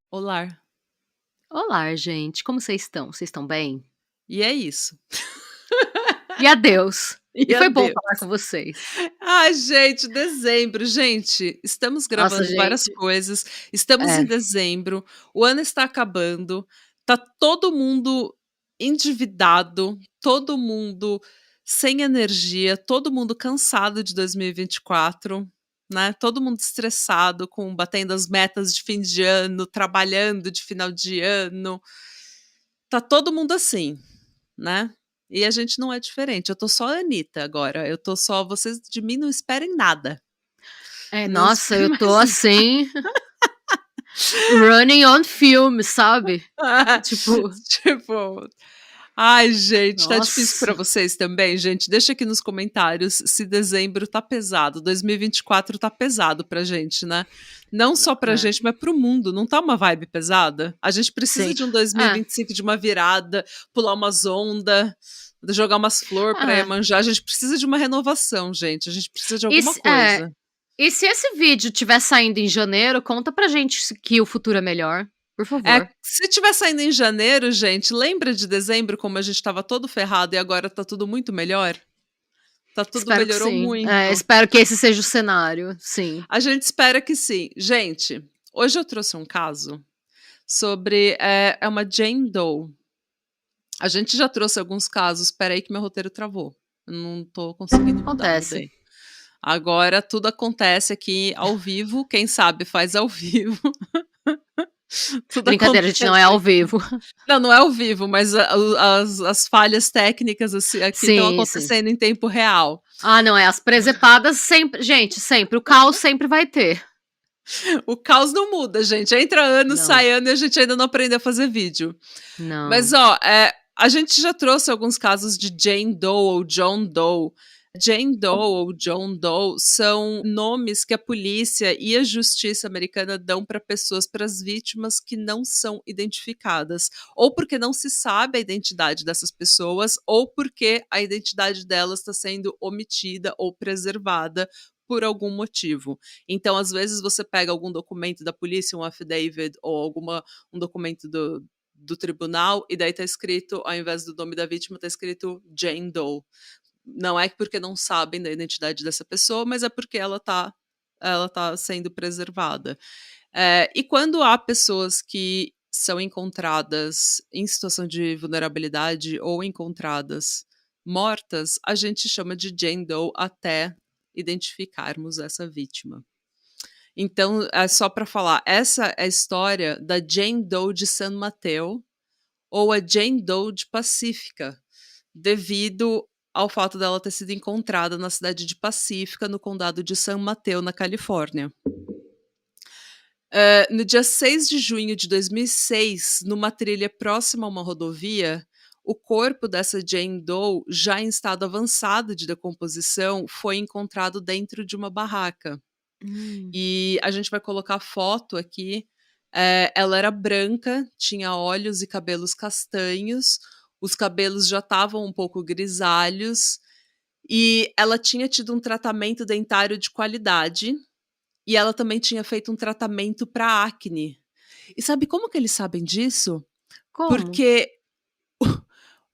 Olá. Olá, gente. Como vocês estão? Vocês estão bem? E é isso. E adeus. E foi bom adeus. falar com vocês. Ai, gente, dezembro. Gente, estamos Nossa, gravando várias gente. coisas. Estamos em É. dezembro. O ano está acabando. Tá todo mundo endividado, todo mundo sem energia, todo mundo cansado de 2024, né? Todo mundo estressado, batendo as metas de fim de ano, trabalhando de final de ano. Tá todo mundo assim, né? E a gente não é diferente. Eu tô só a Anitta agora. Eu tô só. Vocês de mim não esperem nada. Não Nossa, esperem eu tô mais nada. assim. Running on film, sabe? Tipo. Tipo. Ai, gente, tá difícil pra Nossa. vocês também, gente? Deixa aqui nos comentários se dezembro tá pesado. 2024 tá pesado pra gente, né? Não só pra É. gente, mas pro mundo. Não tá uma vibe pesada? A gente precisa Sim. de um 2025 de uma virada, pular umas ondas, jogar umas flores pra Iemanjá. A gente precisa de uma renovação, gente. A gente precisa de alguma coisa. E se esse vídeo tiver saindo em janeiro, conta pra gente que o futuro é melhor. Por favor. Se tiver saindo em janeiro, gente, lembra de dezembro como a gente tava todo ferrado e agora tá tudo muito melhor? Tudo Espero que melhorou sim. muito. Espero que esse seja o cenário, sim. A gente espera que sim. Gente, hoje eu trouxe um caso sobre é uma Jane Doe. A gente já trouxe alguns casos. Espera aí que meu roteiro travou. Eu não tô conseguindo mudar. Acontece. Mudei. Agora tudo acontece aqui ao vivo. Quem sabe faz ao vivo. Tudo Brincadeira, a gente não é ao vivo. Não é ao vivo, mas as falhas técnicas assim, aqui estão acontecendo em tempo real. Ah, não, as presepadas sempre. Gente, sempre. O caos sempre vai ter. O caos não muda, gente. Entra ano, sai ano e a gente ainda não aprendeu a fazer vídeo. Não. Mas, ó, a gente já trouxe alguns casos de Jane Doe ou John Doe. Jane Doe ou John Doe são nomes que a polícia e a justiça americana dão para pessoas, para as vítimas que não são identificadas, ou porque não se sabe a identidade dessas pessoas, ou porque a identidade delas está sendo omitida ou preservada por algum motivo. Então, às vezes, você pega algum documento da polícia, um affidavit, ou um documento do tribunal, e daí tá escrito, ao invés do nome da vítima, tá escrito Jane Doe. Não é porque não sabem da identidade dessa pessoa, mas é porque ela tá sendo preservada. E quando há pessoas que são encontradas em situação de vulnerabilidade ou encontradas mortas, a gente chama de Jane Doe até identificarmos essa vítima. Então, só para falar, essa é a história da Jane Doe de San Mateo ou a Jane Doe de Pacífica, devido ao fato dela ter sido encontrada na cidade de Pacífica, no condado de San Mateo, na Califórnia. No dia 6 de junho de 2006, numa trilha próxima a uma rodovia, o corpo dessa Jane Doe, já em estado avançado de decomposição, foi encontrado dentro de uma barraca. E a gente vai colocar foto aqui. Ela era branca, tinha olhos e cabelos castanhos, os cabelos já estavam um pouco grisalhos, e ela tinha tido um tratamento dentário de qualidade, e ela também tinha feito um tratamento para acne. E sabe como que eles sabem disso? Como? Porque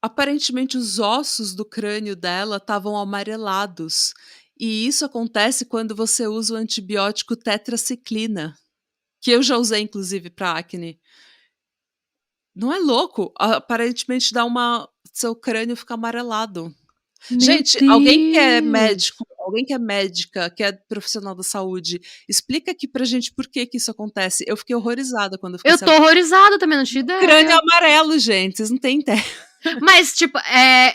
aparentemente os ossos do crânio dela estavam amarelados. E isso acontece quando você usa o antibiótico tetraciclina, que eu já usei inclusive para acne. Não é louco? Aparentemente seu crânio fica amarelado. Gente, alguém que é médico, alguém que é médica, que é profissional da saúde, explica aqui pra gente por que isso acontece. Eu fiquei horrorizada quando eu fiquei sabendo. Eu tô horrorizada também, não tinha ideia. Crânio amarelo, gente, vocês não têm ideia. Mas, tipo,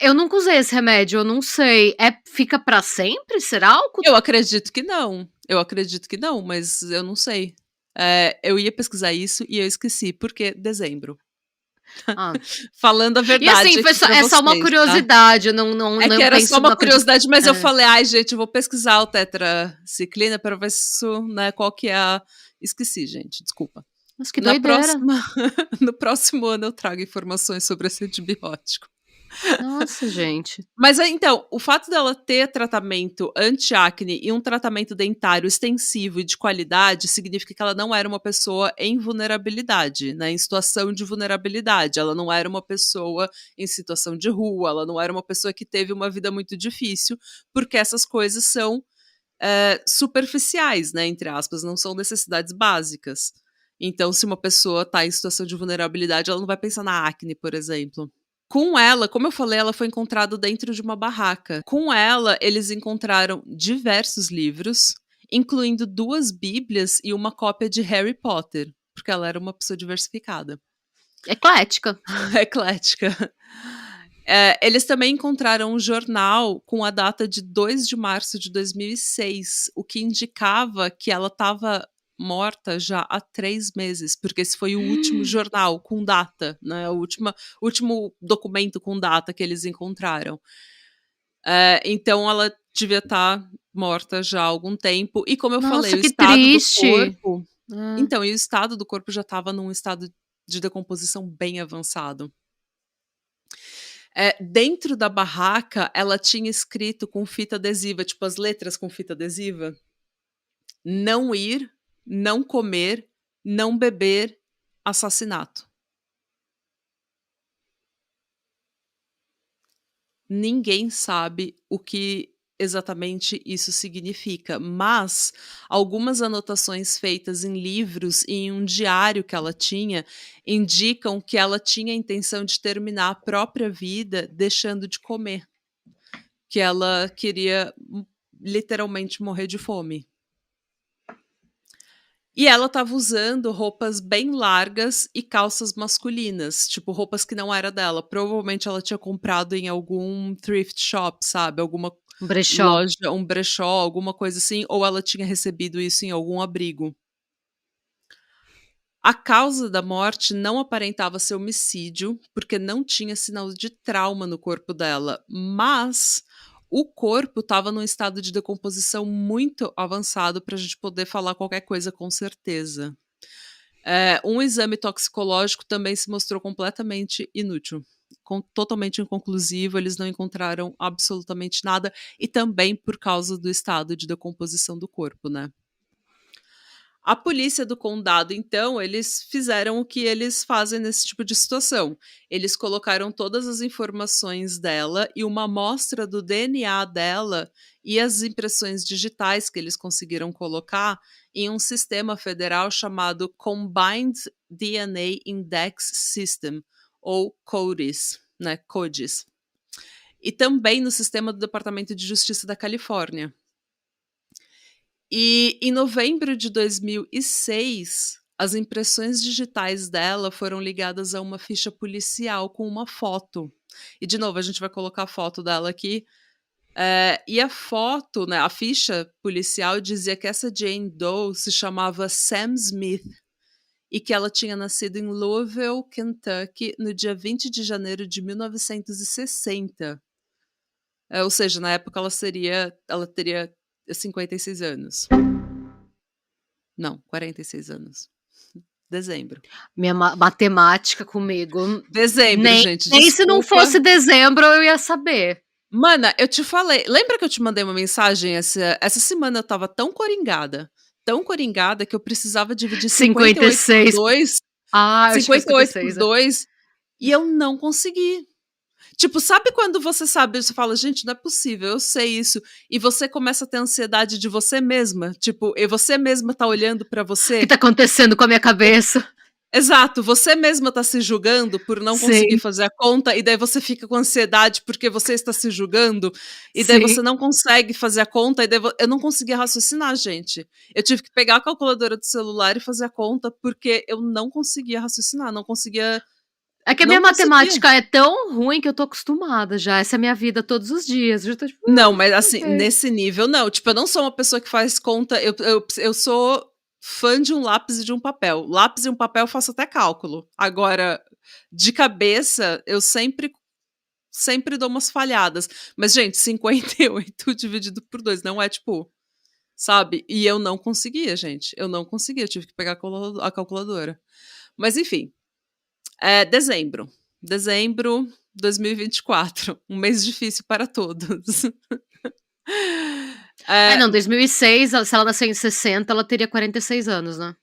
eu nunca usei esse remédio, eu não sei. Fica pra sempre? Será? Eu acredito que não. Mas eu não sei. Eu ia pesquisar isso e eu esqueci, porque dezembro. Falando a verdade. E assim, é só uma curiosidade, tá? não que era só uma curiosidade, mas eu falei, ai, gente, eu vou pesquisar o tetraciclina para ver se isso, né, qual que é a... Esqueci, gente, desculpa. Nossa, que doideira. No próximo ano eu trago informações sobre esse antibiótico. Nossa, gente. Mas aí, então, o fato dela ter tratamento anti-acne e um tratamento dentário extensivo e de qualidade significa que ela não era uma pessoa em vulnerabilidade, né, em situação de vulnerabilidade. Ela não era uma pessoa em situação de rua, ela não era uma pessoa que teve uma vida muito difícil, porque essas coisas são superficiais, né, entre aspas, não são necessidades básicas. Então, se uma pessoa está em situação de vulnerabilidade, ela não vai pensar na acne, por exemplo. Com ela, como eu falei, ela foi encontrada dentro de uma barraca. Com ela, eles encontraram diversos livros, incluindo 2 bíblias e uma cópia de Harry Potter, porque ela era uma pessoa diversificada. Eclética. Eclética. Eles também encontraram um jornal com a data de 2 de março de 2006, o que indicava que ela estava morta já há 3 meses, porque esse foi o último jornal com data, né, o último documento com data que eles encontraram. Então ela devia estar morta já há algum tempo, e como eu falei, Nossa, o que estado do triste. corpo É. então, e o estado do corpo já estava num estado de decomposição bem avançado. Dentro da barraca, ela tinha escrito com fita adesiva, tipo as letras com fita adesiva: "Não ir, não comer, não beber, assassinato". Ninguém sabe o que exatamente isso significa, mas algumas anotações feitas em livros e em um diário que ela tinha, indicam que ela tinha a intenção de terminar a própria vida deixando de comer, que ela queria literalmente morrer de fome. E ela estava usando roupas bem largas e calças masculinas, tipo roupas que não era dela. Provavelmente ela tinha comprado em algum thrift shop, sabe, alguma Brechó. loja, um brechó, alguma coisa assim, ou ela tinha recebido isso em algum abrigo. A causa da morte não aparentava ser homicídio, porque não tinha sinal de trauma no corpo dela, mas o corpo estava num estado de decomposição muito avançado para a gente poder falar qualquer coisa com certeza. Um exame toxicológico também se mostrou completamente inútil, totalmente inconclusivo, eles não encontraram absolutamente nada, e também por causa do estado de decomposição do corpo, né. A polícia do condado, então, eles fizeram o que eles fazem nesse tipo de situação. Eles colocaram todas as informações dela e uma amostra do DNA dela e as impressões digitais que eles conseguiram colocar em um sistema federal chamado Combined DNA Index System, ou CODIS, né, CODIS. E também no sistema do Departamento de Justiça da Califórnia. E em novembro de 2006, as impressões digitais dela foram ligadas a uma ficha policial com uma foto. E de novo, a gente vai colocar a foto dela aqui. E a foto, né, a ficha policial dizia que essa Jane Doe se chamava Sam Smith e que ela tinha nascido em Louisville, Kentucky, no dia 20 de janeiro de 1960. Ou seja, na época ela teria 56 anos. Não, 46 anos. Dezembro. Minha matemática comigo, Dezembro, nem gente, nem se não desculpa. fosse dezembro eu ia saber. Mana, eu te falei, lembra que eu te mandei uma mensagem essa semana? Eu estava tão coringada que eu precisava dividir 58 por 56. 2, Ah, eu achei que fosse 58 por 56, é. 2, e eu não consegui. Tipo, sabe quando você sabe, você fala: "Gente, não é possível, eu sei isso", e você começa a ter ansiedade de você mesma? Tipo, e você mesma tá olhando pra O que você. tá acontecendo com a minha cabeça? Exato, você mesma tá se julgando por não conseguir Sim, fazer a conta, e daí você fica com ansiedade porque você está se julgando, e daí sim. você não consegue fazer a conta, e daí eu não conseguia raciocinar, gente. Eu tive que pegar a calculadora do celular e fazer a conta, porque eu não conseguia raciocinar, não conseguia É que a minha não conseguia. matemática é tão ruim que eu tô acostumada já, essa é a minha vida todos os dias, eu já tô tipo: Não, mas assim, ok". nesse nível não, tipo, eu não sou uma pessoa que faz conta, eu sou fã de um lápis e de um papel. Lápis e um papel eu faço até cálculo. Agora, de cabeça, eu sempre dou umas falhadas. Mas, gente, 58 dividido por 2 não é tipo, sabe? E eu não conseguia, gente. Eu não conseguia, eu tive que pegar a calculadora. Mas enfim, dezembro. Dezembro. 2024, um mês difícil para todos. Não, 2006, se ela nasceu em 60, ela teria 46 anos, né?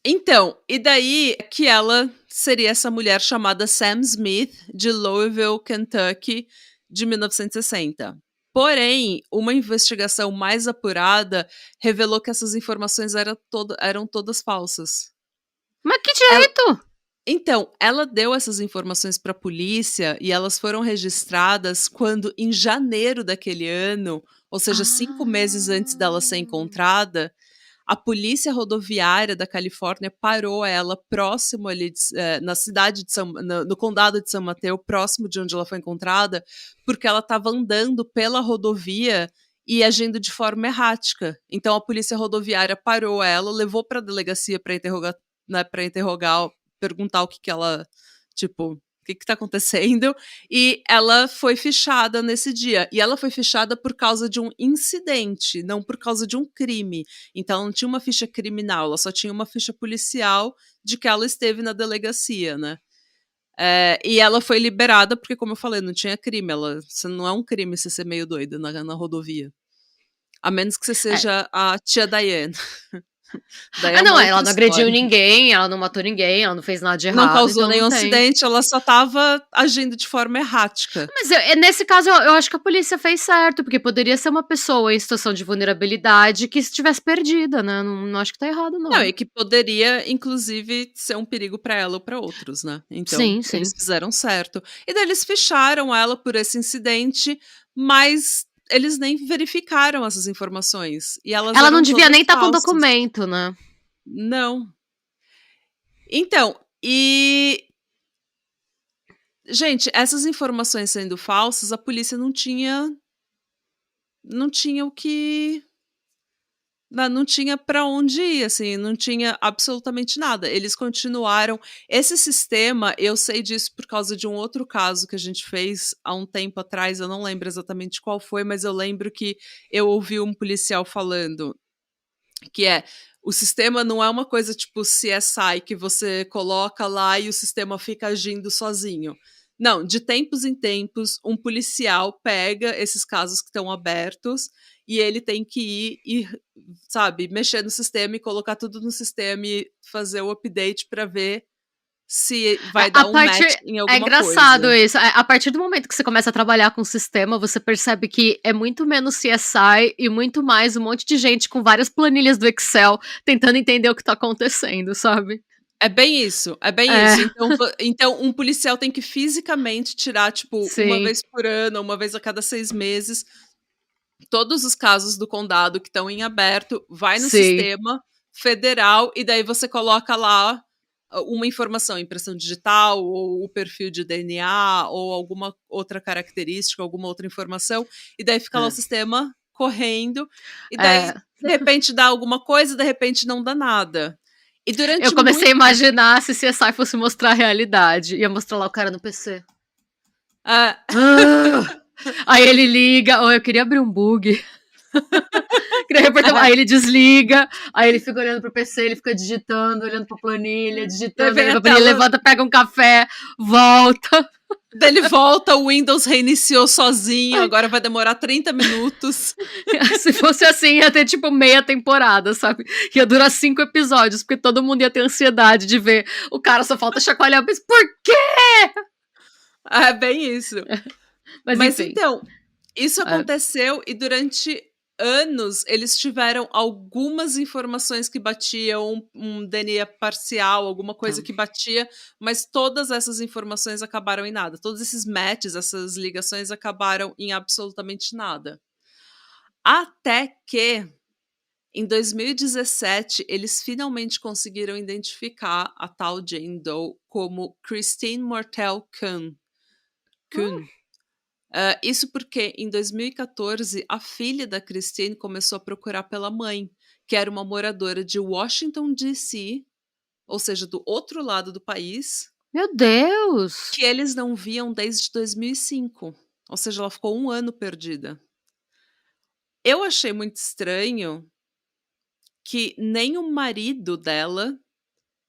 Então, e daí que ela seria essa mulher chamada Sam Smith, de Louisville, Kentucky, de 1960. Porém, uma investigação mais apurada revelou que essas informações eram todas falsas. Mas que direito? Então, ela deu essas informações para a polícia e elas foram registradas quando, em janeiro daquele ano, ou seja, 5 meses antes dela ser encontrada, a polícia rodoviária da Califórnia parou ela próximo ali, na cidade de no condado de São Mateus, próximo de onde ela foi encontrada, porque ela estava andando pela rodovia e agindo de forma errática. Então a polícia rodoviária parou ela, levou para a delegacia para interrogar, né, perguntar o que ela, tipo, o que tá acontecendo, e ela foi fichada nesse dia. E ela foi fichada por causa de um incidente, não por causa de um crime. Então ela não tinha uma ficha criminal, ela só tinha uma ficha policial de que ela esteve na delegacia, né? E ela foi liberada porque, como eu falei, não tinha crime. Não é um crime você ser meio doida na rodovia. A menos que você seja a tia Diane. Daí Não, uma ela outra não agrediu história. ninguém, ela não matou ninguém, ela não fez nada de errado. Não causou então nenhum não tem. acidente, ela só tava agindo de forma errática. Mas nesse caso, eu acho que a polícia fez certo, porque poderia ser uma pessoa em situação de vulnerabilidade que estivesse perdida, né? Não acho que tá errado, não. Não, e que poderia, inclusive, ser um perigo pra ela ou pra outros, né? Então, Sim. eles fizeram certo. E daí eles ficharam ela por esse incidente, mas eles nem verificaram essas informações. E elas Ela não eram devia todas nem estar com falsas. documento, né? Não. Então, gente, essas informações sendo falsas, a polícia não tinha o que. Não tinha para onde ir, assim, não tinha absolutamente nada. Eles continuaram. Esse sistema, eu sei disso por causa de um outro caso que a gente fez há um tempo atrás, eu não lembro exatamente qual foi, mas eu lembro que eu ouvi um policial falando que o sistema não é uma coisa tipo CSI que você coloca lá e o sistema fica agindo sozinho. Não, de tempos em tempos, um policial pega esses casos que estão abertos e ele tem que ir e, sabe, mexer no sistema e colocar tudo no sistema e fazer o update para ver se vai dar um match em É alguma engraçado coisa. isso. A partir do momento que você começa a trabalhar com o sistema, você percebe que é muito menos CSI e muito mais um monte de gente com várias planilhas do Excel tentando entender o que tá acontecendo, sabe? É bem isso, é bem isso. Então, um policial tem que fisicamente tirar, tipo, uma Sim. vez por ano, uma vez a cada 6 meses, todos os casos do condado que estão em aberto, vai no Sim. sistema federal e daí você coloca lá uma informação, impressão digital, ou o perfil de DNA, ou alguma outra característica, alguma outra informação, e daí fica lá o sistema correndo, e daí, de repente, dá alguma coisa, de repente não dá nada. E durante Eu comecei a imaginar se CSI fosse mostrar a realidade. Ia mostrar lá o cara no PC. Aí ele liga, eu queria abrir um bug. Aí ele desliga, aí ele fica olhando pro PC, ele fica digitando, olhando pra planilha, digitando, aí a planilha levanta, pega um café, volta. Daí ele volta, o Windows reiniciou sozinho, agora vai demorar 30 minutos. Se fosse assim, ia ter tipo meia temporada, sabe? Ia durar 5 episódios, porque todo mundo ia ter ansiedade de ver. O cara só falta chacoalhar, mas por quê? É bem isso. Mas enfim. então, isso aconteceu e durante anos eles tiveram algumas informações que batiam, um DNA parcial, alguma coisa que batia, mas todas essas informações acabaram em nada. Todos esses matches, essas ligações acabaram em absolutamente nada. Até que, em 2017, eles finalmente conseguiram identificar a tal Jane Doe como Christine Mortel Kuhn. Isso porque, em 2014, a filha da Christine começou a procurar pela mãe, que era uma moradora de Washington, D.C., ou seja, do outro lado do país. Meu Deus! Que eles não viam desde 2005. Ou seja, ela ficou 1 ano perdida. Eu achei muito estranho que nem o marido dela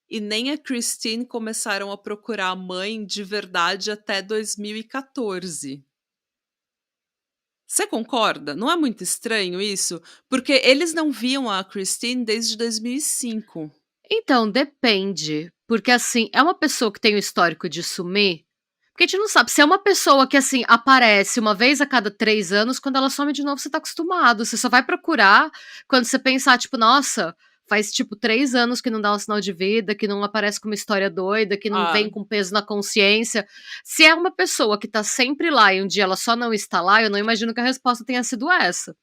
e nem a Christine começaram a procurar a mãe de verdade até 2014. Você concorda? Não é muito estranho isso? Porque eles não viam a Christine desde 2005. Então, depende, porque, assim, é uma pessoa que tem o histórico de sumir, porque a gente não sabe, se é uma pessoa que, assim, aparece uma vez a cada 3 anos, quando ela some de novo você tá acostumado, você só vai procurar quando você pensar, tipo: "Nossa, faz, tipo, 3 anos que não dá um sinal de vida, que não aparece com uma história doida, que não Ah, vem com peso na consciência". Se é uma pessoa que tá sempre lá e um dia ela só não está lá, eu não imagino que a resposta tenha sido essa.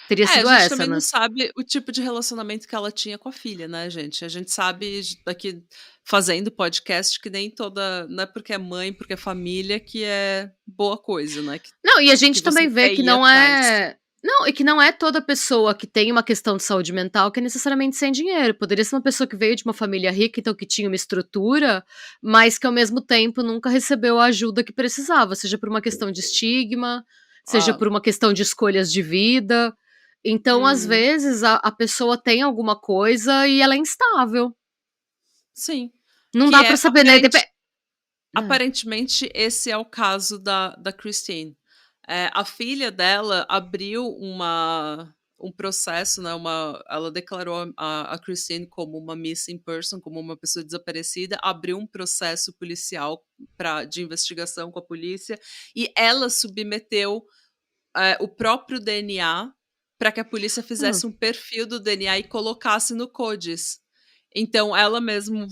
Teria a sido gente essa, também não né. sabe o tipo de relacionamento que ela tinha com a filha, né, gente? A gente sabe aqui fazendo podcast que nem toda, não é porque é mãe, porque é família que é boa coisa, né? Não, e a Que gente você também vê quer que ir não atrás. é não, e que não é toda pessoa que tem uma questão de saúde mental que é necessariamente sem dinheiro. Poderia ser uma pessoa que veio de uma família rica, então que tinha uma estrutura, mas que ao mesmo tempo nunca recebeu a ajuda que precisava, seja por uma questão de estigma, seja Ah, por uma questão de escolhas de vida. Então, às uhum, vezes, a pessoa tem alguma coisa e ela é instável. sim. Não Que dá pra é saber, né, aparentemente esse é o caso da Christine. A filha dela abriu um processo, né, ela declarou a Christine como uma missing person, como uma pessoa desaparecida, abriu um processo policial de investigação com a polícia e ela submeteu o próprio DNA para que a polícia hã. fizesse um perfil do DNA e colocasse no CODIS. Então, ela mesmo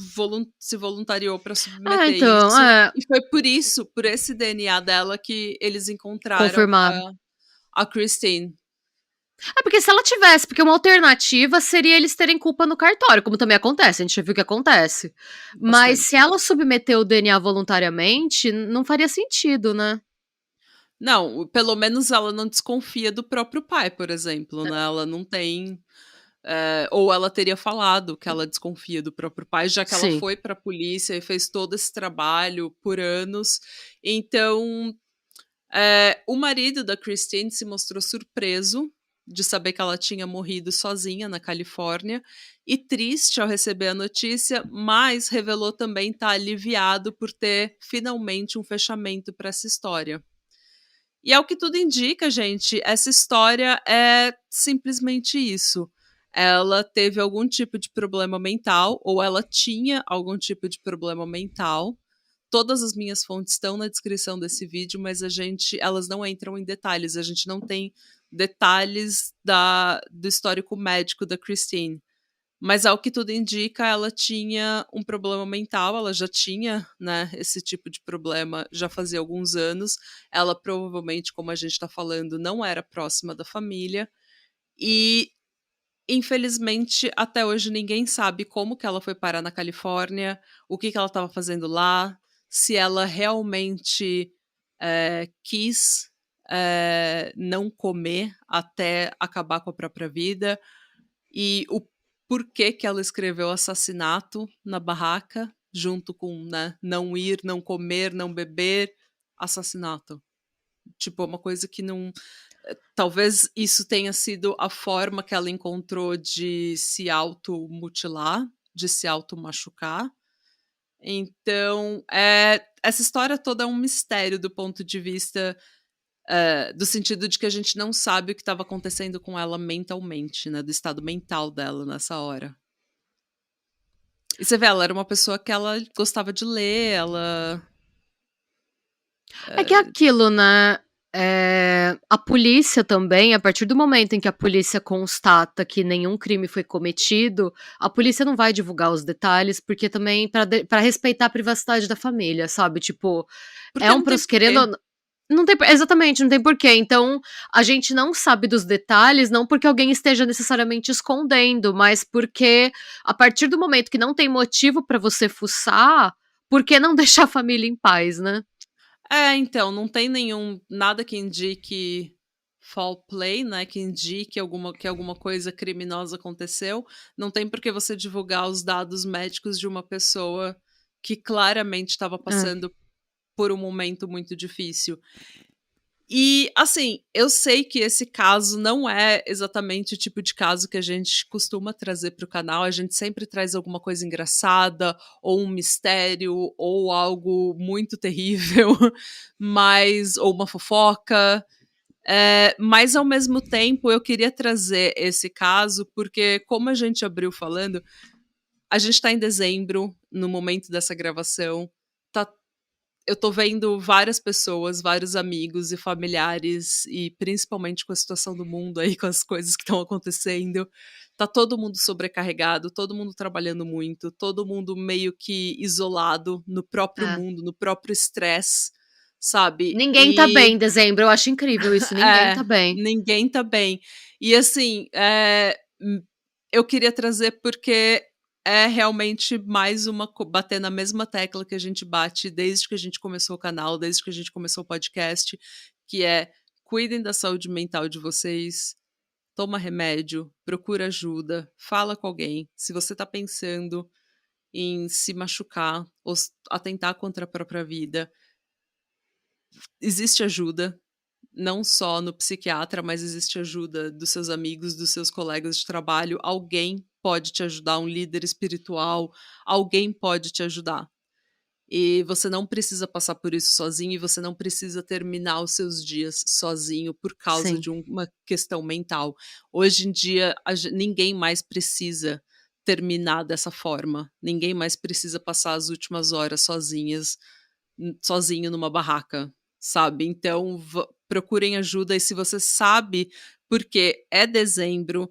se voluntariou para Ah, submeter então, isso, é, e foi por isso, por esse DNA dela, que eles encontraram confirmaram. a Christine. É porque se ela tivesse, porque uma alternativa seria eles terem culpa no cartório, como também acontece, a gente já viu que acontece. Mas se Bastante. ela submeteu o DNA voluntariamente, não faria sentido, né. Não, pelo menos ela não desconfia do próprio pai, por exemplo, né? Ela não tem. Ou ela teria falado que ela desconfia do próprio pai, já que ela Sim. foi para a polícia e fez todo esse trabalho por anos. Então, o marido da Christine se mostrou surpreso de saber que ela tinha morrido sozinha na Califórnia e triste ao receber a notícia, mas revelou também estar aliviado por ter finalmente um fechamento para essa história. E ao que tudo indica, gente, essa história é simplesmente isso. Ela teve algum tipo de problema mental, ou ela tinha algum tipo de problema mental. Todas as minhas fontes estão na descrição desse vídeo, mas elas não entram em detalhes. A gente não tem detalhes do histórico médico da Christine. Mas ao que tudo indica, ela tinha um problema mental, ela já tinha, né, esse tipo de problema já fazia alguns anos. Ela provavelmente, como a gente está falando, não era próxima da família. E, infelizmente, até hoje ninguém sabe como que ela foi parar na Califórnia, o que ela estava fazendo lá, se ela realmente quis não comer até acabar com a própria vida e o porquê que ela escreveu assassinato na barraca, junto com, né, não ir, não comer, não beber, assassinato. Tipo, é uma coisa que não. Talvez isso tenha sido a forma que ela encontrou de se automutilar, de se automachucar. Então, essa história toda é um mistério do ponto de vista do sentido de que a gente não sabe o que estava acontecendo com ela mentalmente, né, do estado mental dela nessa hora. E você vê, ela era uma pessoa que ela gostava de ler, ela. É que é eh, aquilo, né, a polícia também, a partir do momento em que a polícia constata que nenhum crime foi cometido, a polícia não vai divulgar os detalhes, porque também pra respeitar a privacidade da família, sabe, tipo, é porque um não tem proce querendo porquê. ou não tem exatamente, não tem porquê. Então, a gente não sabe dos detalhes, não porque alguém esteja necessariamente escondendo, mas porque a partir do momento que não tem motivo pra você fuçar, por que não deixar a família em paz, né? Então, não tem nada que indique foul play, né, que indique que alguma coisa criminosa aconteceu. Não tem por que você divulgar os dados médicos de uma pessoa que claramente estava É. passando por um momento muito difícil. E, assim, eu sei que esse caso não é exatamente o tipo de caso que a gente costuma trazer para o canal. A gente sempre traz alguma coisa engraçada, ou um mistério, ou algo muito terrível, mas ou uma fofoca. Mas, ao mesmo tempo, eu queria trazer esse caso, porque, como a gente abriu falando, a gente está em dezembro, no momento dessa gravação. Tá Eu tô vendo várias pessoas, vários amigos e familiares, e principalmente com a situação do mundo aí, com as coisas que estão acontecendo, tá todo mundo sobrecarregado, todo mundo trabalhando muito, todo mundo meio que isolado no próprio É. mundo, no próprio estresse, sabe? Ninguém tá bem E em dezembro, eu acho incrível isso, ninguém tá bem. ninguém tá bem. E assim, eu queria trazer porque é realmente mais uma bater na mesma tecla que a gente bate desde que a gente começou o canal, desde que a gente começou o podcast, que é cuidem da saúde mental de vocês, toma remédio, procura ajuda, fala com alguém. Se você tá pensando em se machucar ou atentar contra a própria vida, existe ajuda, não só no psiquiatra, mas existe ajuda dos seus amigos, dos seus colegas de trabalho. Alguém pode te ajudar, um líder espiritual, alguém pode te ajudar. E você não precisa passar por isso sozinho e você não precisa terminar os seus dias sozinho por causa Sim. de uma questão mental. Hoje em dia, ninguém mais precisa terminar dessa forma. Ninguém mais precisa passar as últimas horas sozinho numa barraca, sabe? Então, procurem ajuda e se você sabe, porque é dezembro,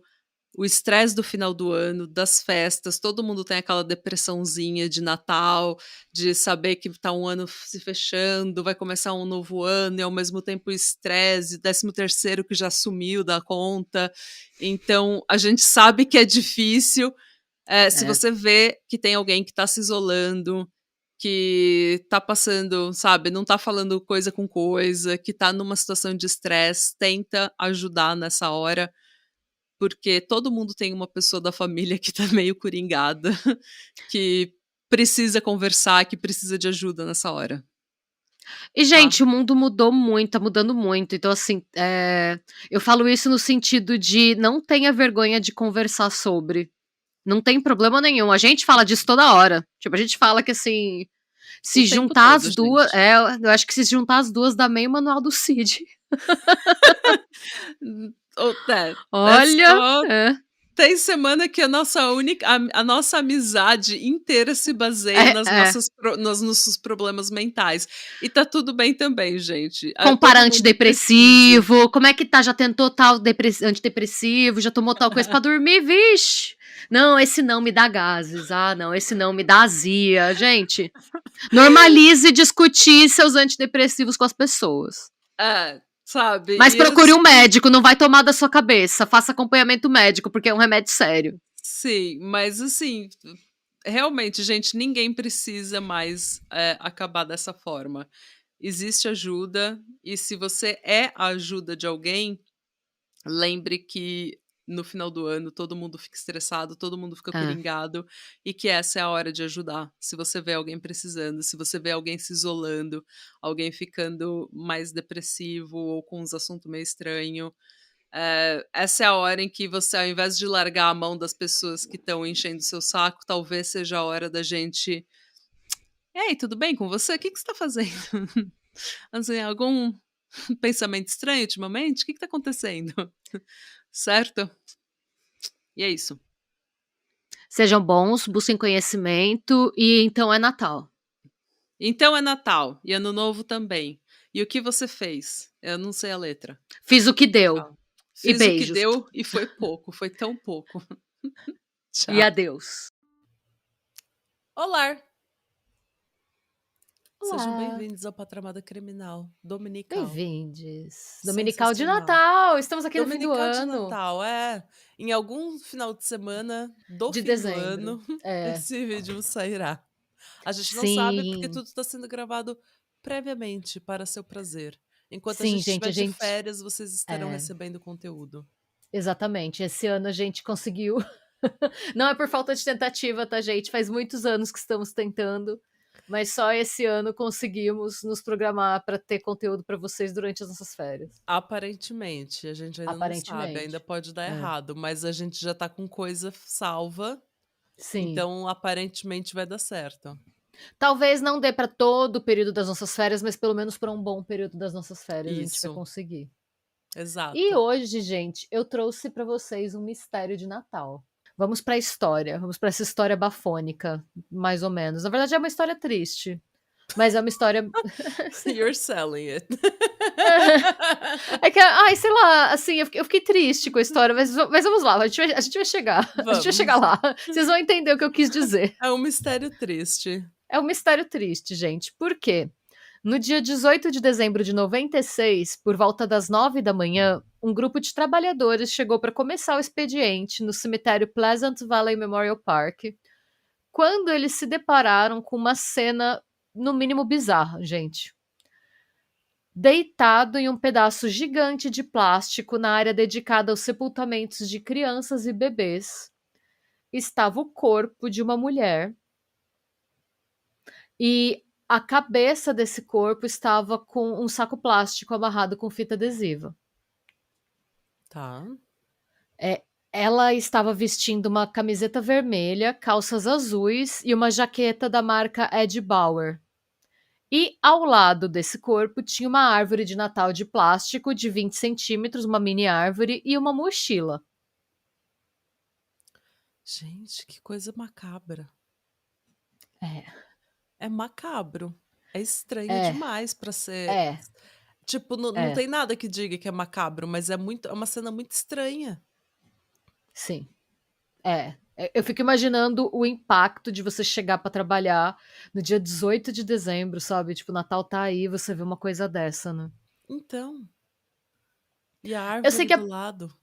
o estresse do final do ano, das festas, todo mundo tem aquela depressãozinha de Natal, de saber que tá um ano se fechando, vai começar um novo ano e ao mesmo tempo o estresse, 13º que já sumiu da conta. Então, a gente sabe que é difícil. Se É. você vê que tem alguém que tá se isolando, que tá passando, sabe, não tá falando coisa com coisa, que tá numa situação de estresse, tenta ajudar nessa hora, porque todo mundo tem uma pessoa da família que tá meio coringada, que precisa conversar, que precisa de ajuda nessa hora, E, tá? gente, o mundo mudou muito, tá mudando muito. Então, assim, eu falo isso no sentido de não tenha vergonha de conversar sobre. Não tem problema nenhum. A gente fala disso toda hora. Tipo, a gente fala que, assim, O se tempo juntar todo, as duas. gente. Eu acho que se juntar as duas dá meio manual do Cid. É Olha, só é, tem semana que a nossa amizade inteira se baseia é, é. nos nossos problemas mentais. E tá tudo bem também, gente. Comparar Todo mundo precisa. antidepressivo. Como é que tá? Já tentou tal antidepressivo? Já tomou tal coisa pra dormir? Vixe! Não, esse não me dá gases. Ah, não, esse não me dá azia. Gente, normalize discutir seus antidepressivos com as pessoas. Sabe? Mas E procure um assim, médico, não vai tomar da sua cabeça. Faça acompanhamento médico, porque é um remédio sério. sim, mas assim, realmente, gente, ninguém precisa mais acabar dessa forma. Existe ajuda, e se você é a ajuda de alguém, lembre que no final do ano todo mundo fica estressado, todo mundo fica É. coringado e que essa é a hora de ajudar. Se você vê alguém precisando, se você vê alguém se isolando, alguém ficando mais depressivo ou com uns assuntos meio estranho, essa é a hora em que você, ao invés de largar a mão das pessoas que estão enchendo o seu saco, talvez seja a hora da gente. Ei, tudo bem com você? O que você está fazendo? Assim, algum pensamento estranho ultimamente? O que está acontecendo? Certo? E é isso. Sejam bons, busquem conhecimento e então é Natal. Então é Natal e Ano Novo também. E o que você fez? Eu não sei a letra. Fiz o que deu. Tchau. E Fiz o que beijos. deu e foi pouco, foi tão pouco. E Tchau. adeus. Olá! Sejam Olá. bem-vindos ao Patramada Criminal Dominical. Bem-vindes. Dominical de Sensacional. Natal. Estamos aqui no fim do Dominical de ano. Natal, em algum final de semana do De fim do dezembro. ano, É. esse vídeo sairá. A gente não sabe porque Sim. tudo está sendo gravado previamente para seu prazer. Enquanto a Sim, gente gente, estiver a de gente. férias, vocês estarão É, recebendo conteúdo. exatamente. Esse ano a gente conseguiu. Não é por falta de tentativa, tá, gente? Faz muitos anos que estamos tentando. mas só esse ano conseguimos nos programar para ter conteúdo para vocês durante as nossas férias. Aparentemente, a gente ainda não sabe, ainda Aparentemente. pode dar É. errado, mas a gente já tá com coisa salva, Sim. então aparentemente vai dar certo. Talvez não dê para todo o período das nossas férias, mas pelo menos para um bom período das nossas férias a gente vai Isso, conseguir. E exato. hoje, gente, eu trouxe para vocês um mistério de Natal. Vamos para a história, vamos para essa história bafônica, mais ou menos. Na verdade é uma história triste, mas é uma história You're selling it. é que, ai, sei lá, assim, eu fiquei triste com a história, mas vamos lá, a gente vai chegar, a gente vai chegar Vamos. lá. Vocês vão entender o que eu quis dizer. É um mistério triste. É um mistério triste, gente. Por quê? No dia 18 de dezembro de 96, por volta das 9 da manhã, um grupo de trabalhadores chegou para começar o expediente no cemitério Pleasant Valley Memorial Park, quando eles se depararam com uma cena, no mínimo, bizarra, gente. Deitado em um pedaço gigante de plástico na área dedicada aos sepultamentos de crianças e bebês, estava o corpo de uma mulher e a cabeça desse corpo estava com um saco plástico amarrado com fita adesiva. Tá. É, ela estava vestindo uma camiseta vermelha, calças azuis e uma jaqueta da marca Ed Bauer. E ao lado desse corpo tinha uma árvore de Natal de plástico de 20 centímetros, uma mini árvore e uma mochila. Gente, que coisa macabra. É, É macabro. É estranho é, demais pra ser. é, Tipo, não é, tem nada que diga que é macabro, mas é uma cena muito estranha. sim. É. Eu fico imaginando o impacto de você chegar pra trabalhar no dia 18 de dezembro, sabe? Tipo, o Natal tá aí, você vê uma coisa dessa, né? Então, e a Eu sei árvore que do lado.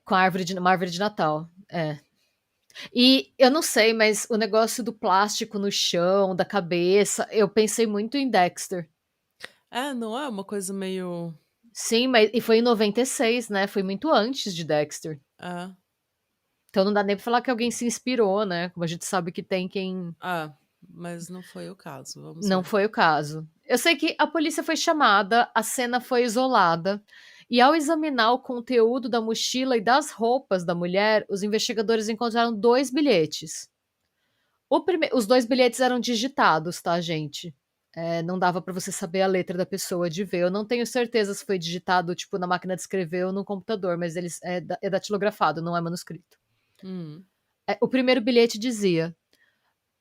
com a árvore uma árvore de Natal. É. E eu não sei, mas o negócio do plástico no chão, da cabeça, eu pensei muito em Dexter. É, não é uma coisa meio. Sim, mas e foi em 96, né? Foi muito antes de Dexter. É, Então não dá nem pra falar que alguém se inspirou, né? Como a gente sabe que tem quem. mas não foi o caso. Vamos Não ver. foi o caso. Eu sei que a polícia foi chamada, a cena foi isolada, e ao examinar o conteúdo da mochila e das roupas da mulher, os investigadores encontraram dois bilhetes. Os dois bilhetes eram digitados, tá, gente? Não dava pra você saber a letra da pessoa de ver. Eu não tenho certeza se foi digitado, tipo, na máquina de escrever ou no computador, mas eles é datilografado, não é manuscrito. Hum. O primeiro bilhete dizia: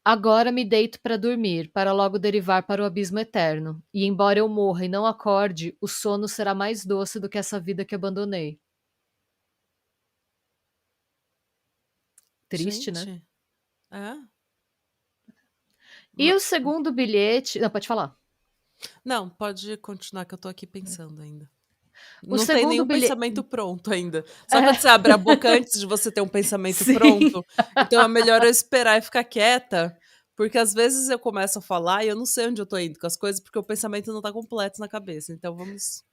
Agora me deito para dormir, para logo derivar para o abismo eterno. E embora eu morra e não acorde, o sono será mais doce do que essa vida que abandonei. Triste, né? Gente, é. E Ma- o segundo bilhete. Não, pode falar. Não, pode continuar que eu tô aqui pensando ainda. O Não tem segundo nenhum bilhete. pensamento pronto ainda. Sabe quando você abre a boca antes de você ter um pensamento Sim. pronto? Então é melhor eu esperar e ficar quieta, porque às vezes eu começo a falar e eu não sei onde eu tô indo com as coisas, porque o pensamento não tá completo na cabeça. Então vamos.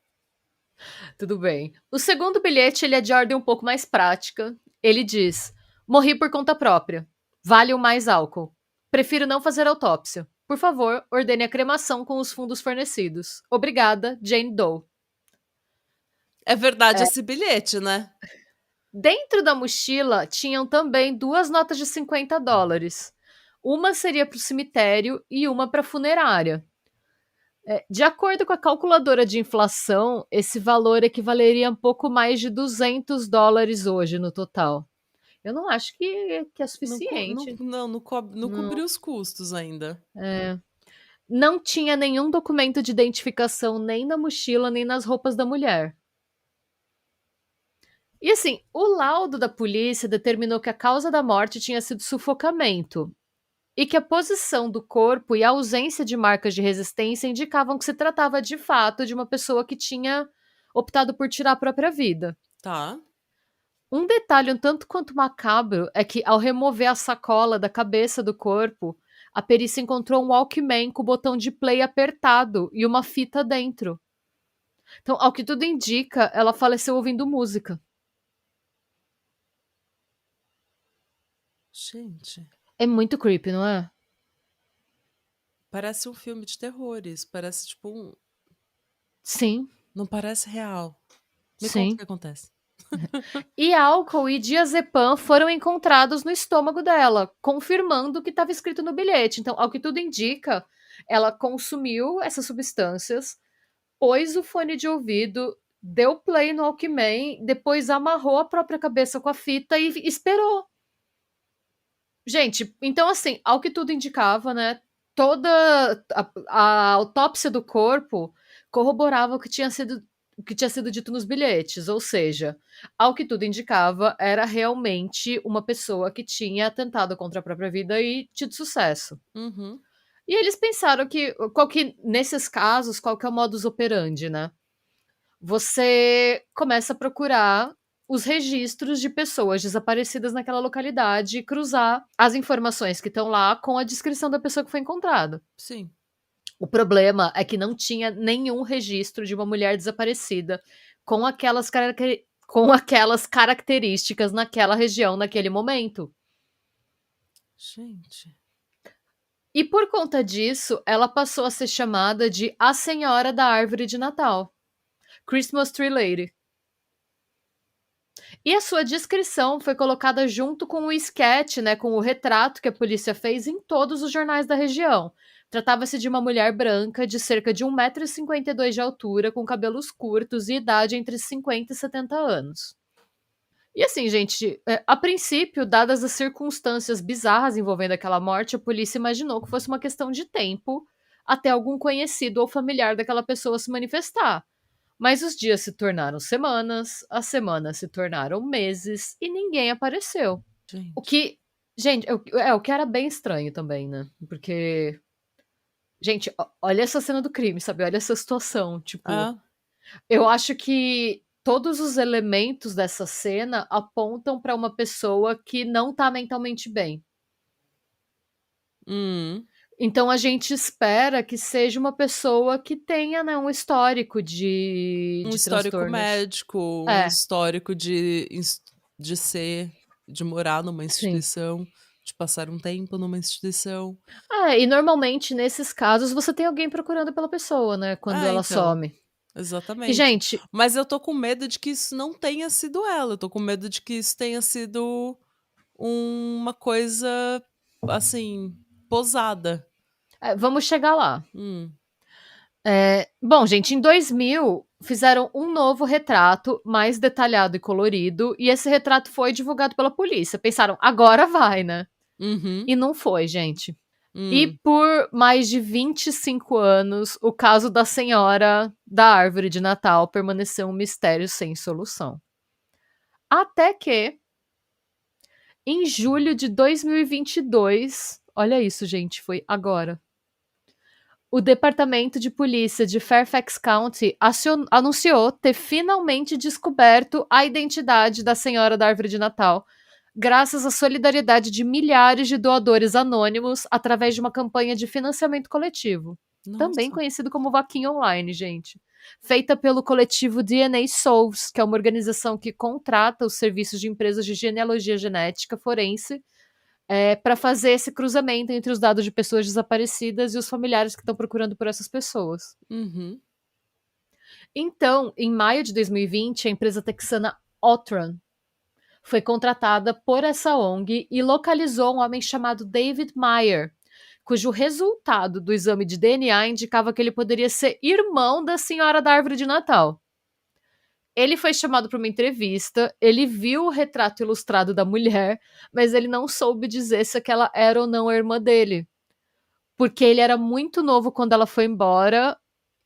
Tudo bem. O segundo bilhete ele é de ordem um pouco mais prática. Ele diz: Morri por conta própria. Vale o mais álcool. Prefiro não fazer autópsia. Por favor, ordene a cremação com os fundos fornecidos. Obrigada, Jane Doe. É verdade esse bilhete, né? Dentro da mochila tinham também duas notas de US$ 50. Uma seria para o cemitério e uma para a funerária. De acordo com a calculadora de inflação, esse valor equivaleria a um pouco mais de US$ 200 hoje no total. Eu não acho que é suficiente. Não Não, cobriu os custos ainda. não tinha nenhum documento de identificação nem na mochila nem nas roupas da mulher. E assim, o laudo da polícia determinou que a causa da morte tinha sido sufocamento e que a posição do corpo e a ausência de marcas de resistência indicavam que se tratava de fato de uma pessoa que tinha optado por tirar a própria vida. Tá. Um detalhe um tanto quanto macabro é que, ao remover a sacola da cabeça do corpo, a perícia encontrou um Walkman com o botão de play apertado e uma fita dentro. Então, ao que tudo indica, ela faleceu ouvindo música. Gente. É muito creepy, não é? Parece um filme de terror isso, parece tipo Sim, não parece real. Me conta o sim. que acontece. E álcool e diazepam foram encontrados no estômago dela, confirmando o que estava escrito no bilhete. Então, ao que tudo indica, ela consumiu essas substâncias, pôs o fone de ouvido, deu play no Walkman, depois amarrou a própria cabeça com a fita e esperou. Gente, então assim, ao que tudo indicava, né? Toda a autópsia do corpo corroborava o que tinha sido dito nos bilhetes, ou seja, ao que tudo indicava, era realmente uma pessoa que tinha atentado contra a própria vida e tido sucesso. Uhum. E eles pensaram que nesses casos, qual que é o modus operandi, né? Você começa a procurar os registros de pessoas desaparecidas naquela localidade e cruzar as informações que estão lá com a descrição da pessoa que foi encontrada. Sim. O problema é que não tinha nenhum registro de uma mulher desaparecida com com aquelas características naquela região, naquele momento. Gente. E por conta disso, ela passou a ser chamada de a Senhora da Árvore de Natal, Christmas Tree Lady. E a sua descrição foi colocada junto com o esquete, né, com o retrato que a polícia fez em todos os jornais da região. Tratava-se de uma mulher branca de cerca de 1,52 m de altura, com cabelos curtos e idade entre 50 e 70 anos. E assim, gente, a princípio, dadas as circunstâncias bizarras envolvendo aquela morte, a polícia imaginou que fosse uma questão de tempo até algum conhecido ou familiar daquela pessoa se manifestar. Mas os dias se tornaram semanas, as semanas se tornaram meses e ninguém apareceu. O Gente. que, gente, o que era bem estranho também, né? Porque, gente, olha essa cena do crime, sabe? Olha essa situação. Tipo, Ah. eu acho que todos os elementos dessa cena apontam pra uma pessoa que não tá mentalmente bem. Hum. Então a gente espera que seja uma pessoa que tenha, né, um histórico Um de histórico transtornos. médico, um É, histórico de de morar numa sim. instituição, de passar um tempo numa instituição. É, e normalmente nesses casos você tem alguém procurando pela pessoa, né, quando Ah, ela então. some. E Exatamente. gente, Mas eu tô com medo de que isso não tenha sido ela, eu tô com medo de que isso tenha sido uma coisa, assim, posada. vamos chegar lá. Hum. Bom, gente, em 2000 fizeram um novo retrato mais detalhado e colorido, e esse retrato foi divulgado pela polícia. Pensaram, agora vai, né? Uhum. E não foi, gente. E Hum. por mais de 25 anos, o caso da senhora da árvore de Natal permaneceu um mistério sem solução. Até que, em julho de 2022, olha isso, gente, foi agora. O Departamento de Polícia de Fairfax County anunciou ter finalmente descoberto a identidade da senhora da árvore de Natal, graças à solidariedade de milhares de doadores anônimos através de uma campanha de financiamento coletivo, também Nossa. conhecido como Vaquinha Online, gente. Feita pelo coletivo DNA Souls, que é uma organização que contrata os serviços de empresas de genealogia genética forense para fazer esse cruzamento entre os dados de pessoas desaparecidas e os familiares que estão procurando por essas pessoas. Uhum. Então, em maio de 2020, a empresa texana Outram foi contratada por essa ONG e localizou um homem chamado David Meyer, cujo resultado do exame de DNA indicava que ele poderia ser irmão da senhora da árvore de Natal. Ele foi chamado para uma entrevista, ele viu o retrato ilustrado da mulher, mas ele não soube dizer se aquela era ou não a irmã dele. Porque ele era muito novo quando ela foi embora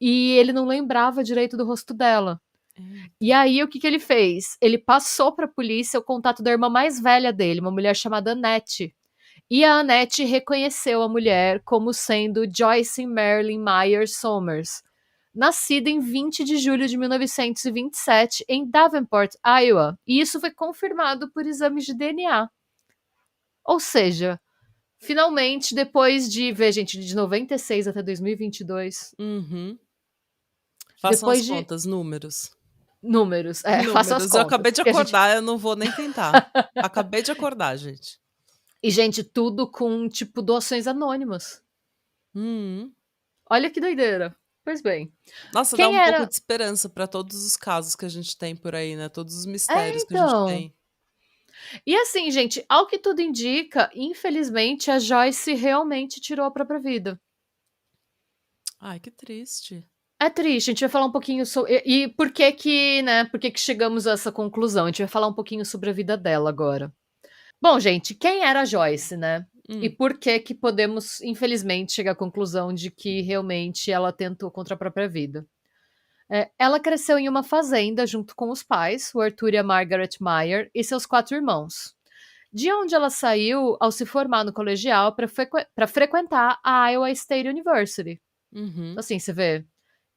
e ele não lembrava direito do rosto dela. Eita. E aí, o que, que ele fez? Ele passou para a polícia o contato da irmã mais velha dele, uma mulher chamada Annette. E a Annette reconheceu a mulher como sendo Joyce Marilyn Myers Somers, nascida em 20 de julho de 1927 em Davenport, Iowa. E isso foi confirmado por exames de DNA. Ou seja, finalmente, depois de ver, gente, de 96 até 2022, Uhum. Façam as depois de contas, números. números, façam as Números. Eu acabei contas, de porque a gente. acordar, eu não vou nem tentar. Acabei de acordar, gente. E, gente, tudo com, tipo, doações anônimas. Uhum. Olha que doideira. Pois bem. Nossa, dá Quem um pouco era de esperança pra todos os casos que a gente tem por aí, né, todos os É, mistérios que a gente então. tem. E assim, gente, ao que tudo indica, infelizmente, a Joyce realmente tirou a própria vida. Ai, que triste. É triste, a gente vai falar um pouquinho sobre. E por que que, né? Por que que chegamos a essa conclusão? A gente vai falar um pouquinho sobre a vida dela agora. Bom, gente, quem era a Joyce, né? E Hum. por que que podemos, infelizmente, chegar à conclusão de que realmente ela tentou contra a própria vida? Ela cresceu em uma fazenda junto com os pais, o Arthur e a Margaret Meyer, e seus 4 irmãos. De onde ela saiu ao se formar no colegial para frequentar a Iowa State University. Então, Uhum. assim, você vê,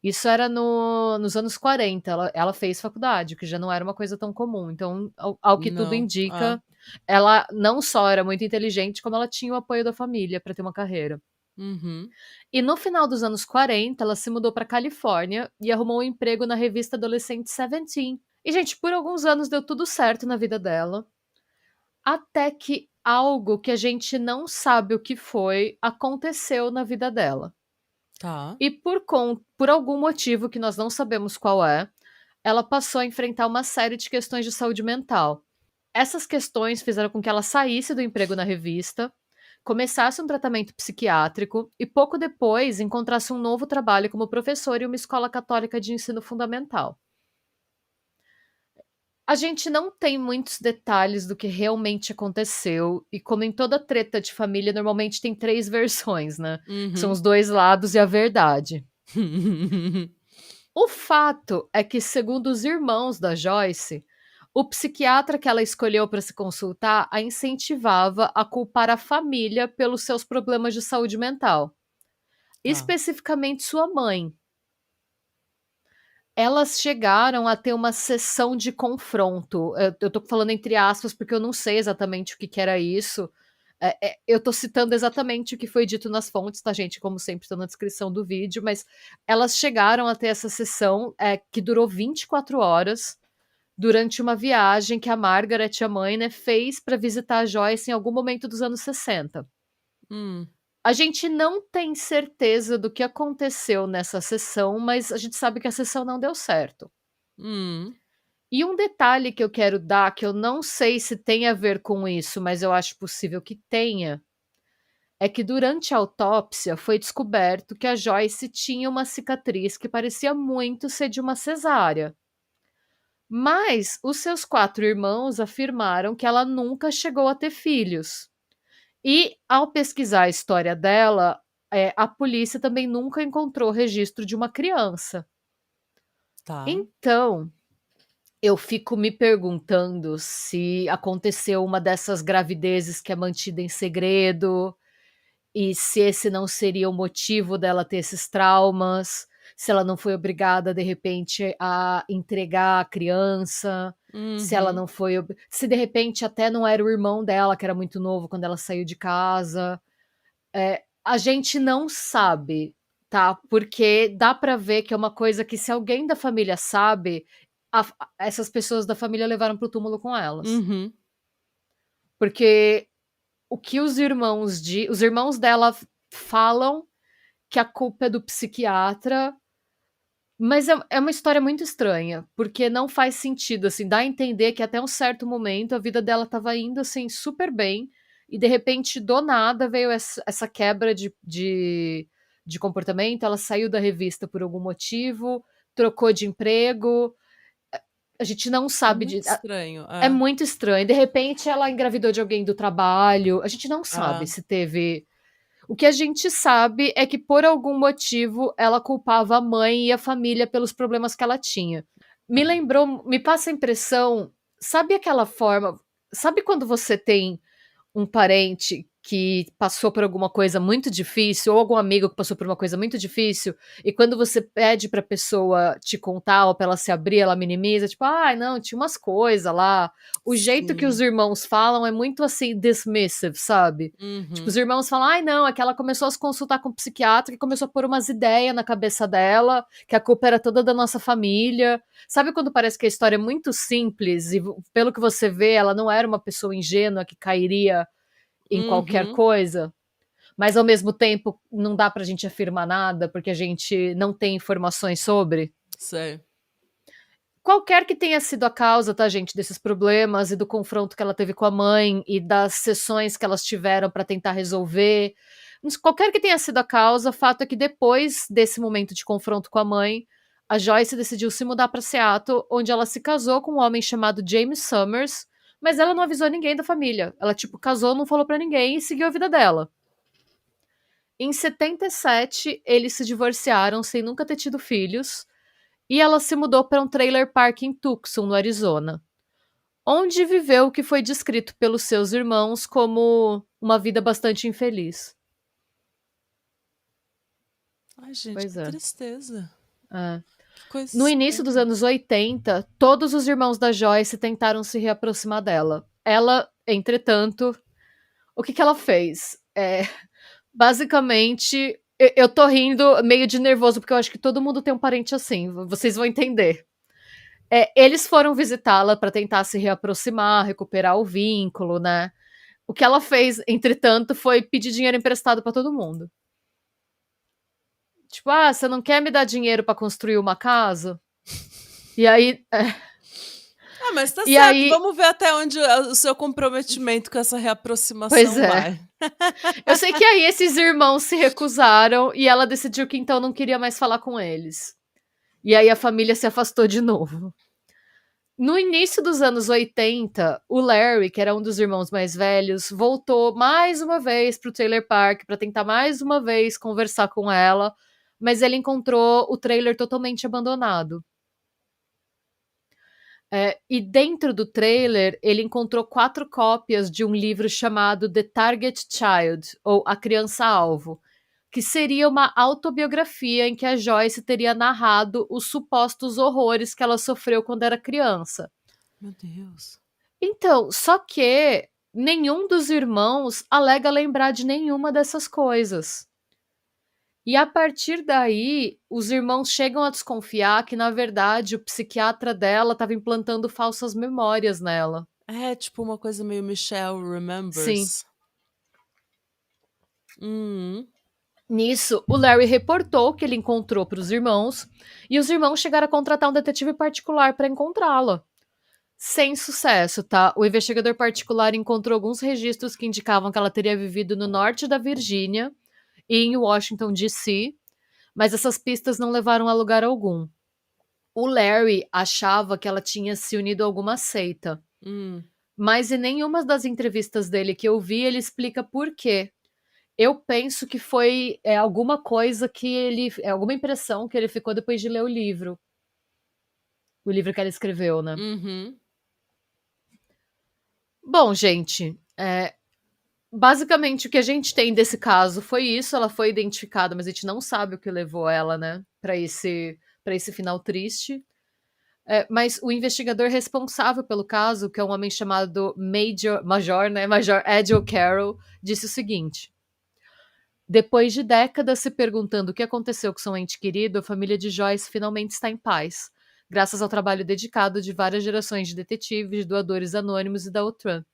isso era nos anos 40, ela fez faculdade, que já não era uma coisa tão comum. Então, ao que tudo Não. É. indica, ela não só era muito inteligente, como ela tinha o apoio da família para ter uma carreira. Uhum. E no final dos anos 40, ela se mudou para Califórnia e arrumou um emprego na revista adolescente Seventeen. E, gente, por alguns anos deu tudo certo na vida dela, até que algo que a gente não sabe o que foi aconteceu na vida dela. Tá. E por algum motivo que nós não sabemos qual é, ela passou a enfrentar uma série de questões de saúde mental. Essas questões fizeram com que ela saísse do emprego na revista, começasse um tratamento psiquiátrico e pouco depois encontrasse um novo trabalho como professora em uma escola católica de ensino fundamental. A gente não tem muitos detalhes do que realmente aconteceu, e como em toda treta de família, normalmente tem 3 versões, né, que são Uhum. os 2 lados e a verdade. O fato é que, segundo os irmãos da Joyce, o psiquiatra que ela escolheu para se consultar a incentivava a culpar a família pelos seus problemas de saúde mental, Tá. especificamente sua mãe. Elas chegaram a ter uma sessão de confronto. Eu tô falando entre aspas, porque eu não sei exatamente o que que era isso. Eu tô citando exatamente o que foi dito nas fontes, tá, gente? Como sempre, está na descrição do vídeo, mas elas chegaram a ter essa sessão, que durou 24 horas, durante uma viagem que a Margaret, a mãe, né, fez para visitar a Joyce em algum momento dos anos 60. Hum. A gente não tem certeza do que aconteceu nessa sessão, mas a gente sabe que a sessão não deu certo. Hum. E um detalhe que eu quero dar, que eu não sei se tem a ver com isso, mas eu acho possível que tenha, é que durante a autópsia foi descoberto que a Joyce tinha uma cicatriz que parecia muito ser de uma cesárea. Mas os seus 4 irmãos afirmaram que ela nunca chegou a ter filhos. E, ao pesquisar a história dela, a polícia também nunca encontrou registro de uma criança. Tá. Então, eu fico me perguntando se aconteceu uma dessas gravidezes que é mantida em segredo, e se esse não seria o motivo dela ter esses traumas, se ela não foi obrigada, de repente, a entregar a criança, se ela Uhum. não foi se de repente até não era o irmão dela, que era muito novo quando ela saiu de casa. A gente não sabe, tá, porque dá pra ver que é uma coisa que, se alguém da família sabe, essas pessoas da família levaram para o túmulo com elas. Uhum. Porque o que os irmãos dela falam que a culpa é do psiquiatra, mas é uma história muito estranha, porque não faz sentido, assim, dá a entender que até um certo momento a vida dela estava indo, assim, super bem, e de repente, do nada, veio essa quebra de comportamento, ela saiu da revista por algum motivo, trocou de emprego, a gente não É sabe muito estranho. é É. muito estranho. De repente, ela engravidou de alguém do trabalho, a gente não sabe É. se teve. O que a gente sabe é que, por algum motivo, ela culpava a mãe e a família pelos problemas que ela tinha. Me passa a impressão, sabe aquela forma, sabe quando você tem um parente que passou por alguma coisa muito difícil, ou algum amigo que passou por uma coisa muito difícil, e quando você pede pra pessoa te contar ou pra ela se abrir, ela minimiza, tipo, ai, não, tinha umas coisas lá. O jeito que os Sim. irmãos falam é muito assim, dismissive, sabe? Tipo, os Uhum. irmãos falam, ai, não, é que ela começou a se consultar com o psiquiatra e começou a pôr umas ideias na cabeça dela, que a culpa era toda da nossa família. Sabe quando parece que a história é muito simples e, pelo que você vê, ela não era uma pessoa ingênua que cairia em qualquer Uhum. coisa? mas ao mesmo tempo não dá pra gente afirmar nada, porque a gente não tem informações sobre. Sei. Qualquer que tenha sido a causa, tá, gente, desses problemas e do confronto que ela teve com a mãe e das sessões que elas tiveram pra tentar resolver, qualquer que tenha sido a causa, o fato é que depois desse momento de confronto com a mãe, a Joyce decidiu se mudar pra Seattle, onde ela se casou com um homem chamado James Summers, mas ela não avisou ninguém da família. Ela, tipo, casou, não falou pra ninguém e seguiu a vida dela. Em 77, eles se divorciaram sem nunca ter tido filhos, e ela se mudou para um trailer park em Tucson, no Arizona, onde viveu o que foi descrito pelos seus irmãos como uma vida bastante infeliz. Ai, gente, Pois que é. tristeza. É. Que coisa No início dos estranha. anos 80, todos os irmãos da Joyce tentaram se reaproximar dela. Ela, entretanto, o que ela fez? Basicamente, eu tô rindo meio de nervoso, porque eu acho que todo mundo tem um parente assim, vocês vão entender. Eles foram visitá-la para tentar se reaproximar, recuperar o vínculo, né? O que ela fez, entretanto, foi pedir dinheiro emprestado para todo mundo. Tipo, você não quer me dar dinheiro para construir uma casa? E aí, Ah, mas tá e certo. aí, Vamos ver até onde o seu comprometimento com essa pois reaproximação é. vai. Eu sei que aí esses irmãos se recusaram e ela decidiu que então não queria mais falar com eles. E aí a família se afastou de novo. No início dos anos 80, o Larry, que era um dos irmãos mais velhos, voltou mais uma vez pro trailer park para tentar mais uma vez conversar com ela, mas ele encontrou o trailer totalmente abandonado. E dentro do trailer, ele encontrou 4 cópias de um livro chamado The Target Child, ou A Criança Alvo, que seria uma autobiografia em que a Joyce teria narrado os supostos horrores que ela sofreu quando era criança. Meu Deus. Então, só que nenhum dos irmãos alega lembrar de nenhuma dessas coisas. E a partir daí, os irmãos chegam a desconfiar que, na verdade, o psiquiatra dela estava implantando falsas memórias nela. É tipo uma coisa meio Michelle Sim. Remembers. Uhum. Nisso, o Larry reportou o que ele encontrou para os irmãos, e os irmãos chegaram a contratar um detetive particular para encontrá-la. Sem sucesso, tá? O investigador particular encontrou alguns registros que indicavam que ela teria vivido no norte da Virgínia e em Washington, D.C., mas essas pistas não levaram a lugar algum. O Larry achava que ela tinha se unido a alguma seita, Hum. mas em nenhuma das entrevistas dele que eu vi, ele explica por quê. Eu penso que foi alguma coisa que ele. Alguma impressão que ele ficou depois de ler o livro. O livro que ela escreveu, né? Uhum. Bom, gente, basicamente o que a gente tem desse caso foi isso. Ela foi identificada, mas a gente não sabe o que levou ela, né, para esse final triste. Mas o investigador responsável pelo caso, que é um homem chamado Major Ed O'Carroll, disse o seguinte: depois de décadas se perguntando o que aconteceu com seu ente querido, a família de Joyce finalmente está em paz, graças ao trabalho dedicado de várias gerações de detetives, doadores anônimos e da OTRAN.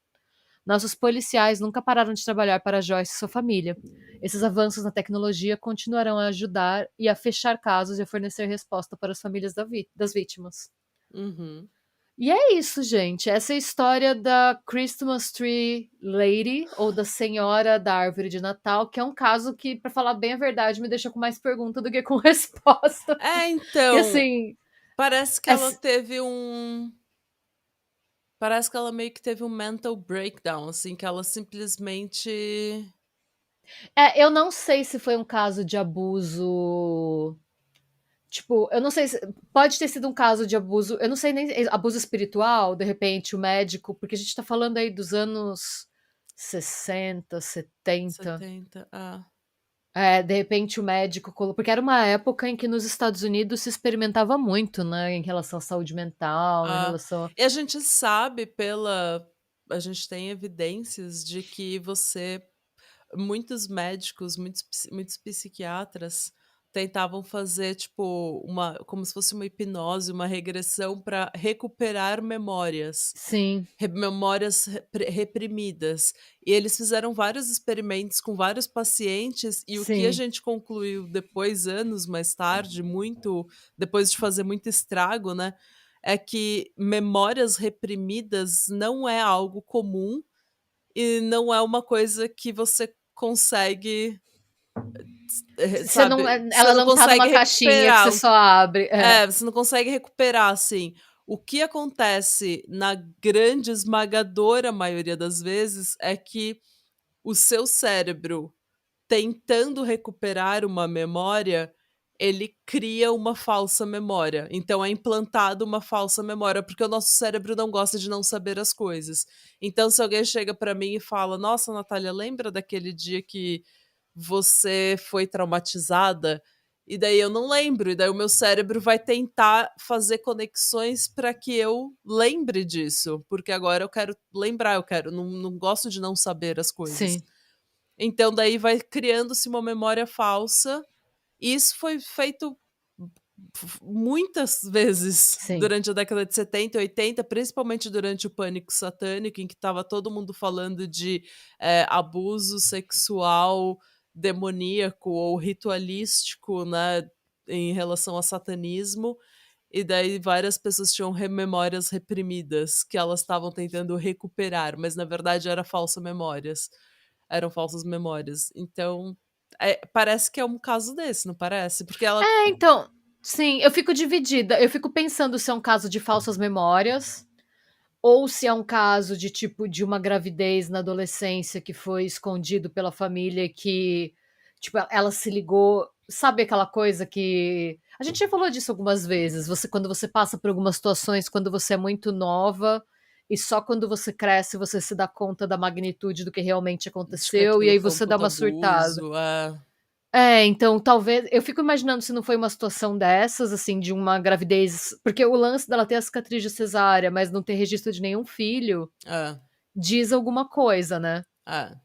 Nossos policiais nunca pararam de trabalhar para Joyce e sua família. Esses avanços na tecnologia continuarão a ajudar e a fechar casos e a fornecer resposta para as famílias das vítimas. Uhum. E é isso, gente. Essa é a história da Christmas Tree Lady, ou da Senhora da Árvore de Natal, que é um caso que, pra falar bem a verdade, me deixa com mais pergunta do que com resposta. E Então, assim. parece que é ela teve um. Parece que ela meio que teve um mental breakdown, assim, que ela simplesmente. eu não sei se foi um caso de abuso. Tipo, eu não sei se. Pode ter sido um caso de abuso. Eu não sei nem. Abuso espiritual, de repente, o médico, porque a gente tá falando aí dos anos 60, 70. 70. Ah. De repente o médico porque era uma época em que nos Estados Unidos se experimentava muito, né, em relação à saúde mental, em Ah. relação E a gente sabe pela. A gente tem evidências de que você. Muitos médicos, muitos psiquiatras tentavam fazer, tipo, como se fosse uma hipnose, uma regressão para recuperar memórias. Sim, Memórias reprimidas. E eles fizeram vários experimentos com vários pacientes, e o que a sim. gente concluiu depois, anos mais tarde, muito depois de fazer muito estrago, né, é que memórias reprimidas não é algo comum e não é uma coisa que você consegue, Você não sabe, você ela não não tá numa consegue caixinha que recuperar. você só abre. É. Você não consegue recuperar, assim. O que acontece na grande esmagadora maioria das vezes é que o seu cérebro, tentando recuperar uma memória, ele cria uma falsa memória. Então é implantado uma falsa memória, porque o nosso cérebro não gosta de não saber as coisas. Então, se alguém chega pra mim e fala: "Nossa, Natália, lembra daquele dia que você foi traumatizada?" E daí eu não lembro, e daí o meu cérebro vai tentar fazer conexões para que eu lembre disso, porque agora eu quero lembrar, eu quero, não gosto de não saber as coisas. Sim, Então daí vai criando-se uma memória falsa, e isso foi feito muitas vezes sim. durante a década de 70 e 80, principalmente durante o pânico satânico, em que estava todo mundo falando de abuso sexual demoníaco ou ritualístico, né, em relação ao satanismo. E daí várias pessoas tinham memórias reprimidas que elas estavam tentando recuperar, mas na verdade eram falsas memórias. Então, parece que é um caso desse, não parece? Porque ela. Então, sim, eu fico dividida. Eu fico pensando se é um caso de falsas memórias ou se é um caso de tipo de uma gravidez na adolescência que foi escondido pela família e que tipo ela se ligou, sabe aquela coisa que a gente já falou disso algumas vezes, você quando você passa por algumas situações quando você é muito nova e só quando você cresce você se dá conta da magnitude do que realmente De que aconteceu e aquilo aí foi um você dá puta uma surtada. abuso, Então talvez. Eu fico imaginando se não foi uma situação dessas, assim, de uma gravidez. Porque o lance dela ter a cicatriz de cesárea, mas não ter registro de nenhum filho, é, diz alguma coisa, né? é,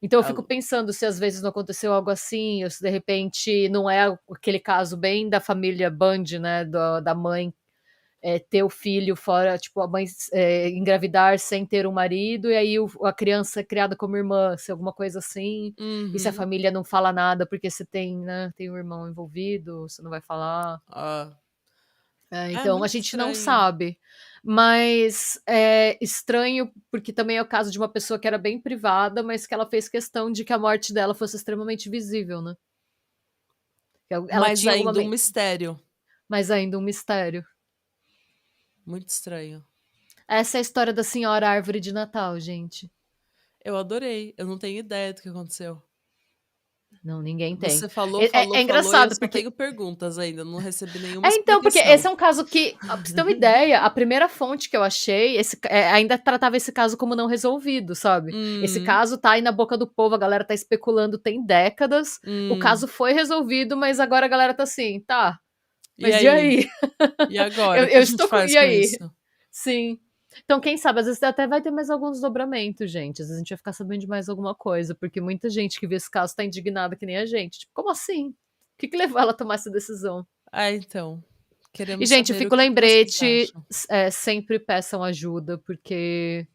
Então eu é, fico pensando se às vezes não aconteceu algo assim, ou se de repente não é aquele caso bem da família Bundy, né? Da mãe ter o filho fora, tipo, a mãe engravidar sem ter um marido, e aí a criança é criada como irmã, se alguma coisa assim, e se a uhum, família não fala nada porque você tem, né, tem um irmão envolvido, você não vai falar. é. É Então a muito gente não estranho. sabe. Mas é estranho porque também é o caso de uma pessoa que era bem privada, mas que ela fez questão de que a morte dela fosse extremamente visível, né? Ela Mas tinha alguma. ainda um mistério. Mas ainda um mistério. Muito estranho. Essa é a história da senhora árvore de Natal, gente. Eu adorei. Eu não tenho ideia do que aconteceu. Não, ninguém tem. Você falou, É falou, falou e eu engraçado, só porque. tenho perguntas ainda. Não recebi nenhuma Então, porque esse explicação. é um caso que, pra você ter uma ideia, a primeira fonte que eu achei ainda tratava esse caso como não resolvido, sabe? Esse Hum, caso tá aí na boca do povo, a galera tá especulando tem décadas. O hum. caso foi resolvido, mas agora a galera tá assim, tá, E mas e aí? aí? E agora? Eu, O que a eu gente estou com. faz E com aí? isso? Sim. Então, quem sabe, às vezes até vai ter mais alguns desdobramentos, gente. Às vezes a gente vai ficar sabendo de mais alguma coisa, porque muita gente que vê esse caso tá indignada que nem a gente. Tipo, como assim? O que levou ela a tomar essa decisão? Então. E, Queremos gente, saber o fica o que que vocês lembrete, acham. sempre peçam ajuda, porque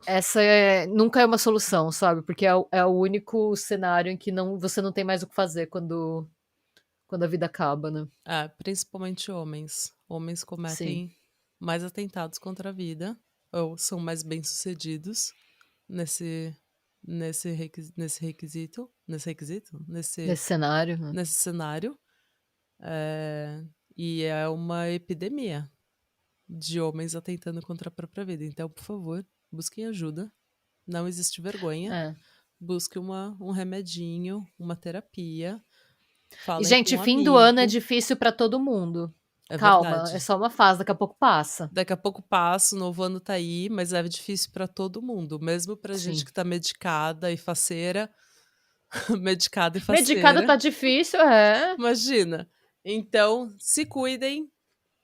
essa nunca é uma solução, sabe? Porque é o único cenário em que você não tem mais o que fazer quando a vida acaba, né? Principalmente homens. Homens Sim, cometem mais atentados contra a vida, ou são mais bem-sucedidos nesse, nesse cenário, né? nesse cenário. É, e é uma epidemia de homens atentando contra a própria vida. Então, por favor, busquem ajuda. Não existe vergonha. É. Busque um remedinho, uma terapia. E, Falem com gente, um fim do ano é amigo. difícil pra todo mundo. É Calma, é verdade. só uma fase, daqui a pouco passa. Daqui a pouco passa, o novo ano tá aí, mas é difícil pra todo mundo, mesmo pra gente Sim. que tá medicada e faceira, medicada e Medicada faceira, tá difícil, é. imagina. Então, se cuidem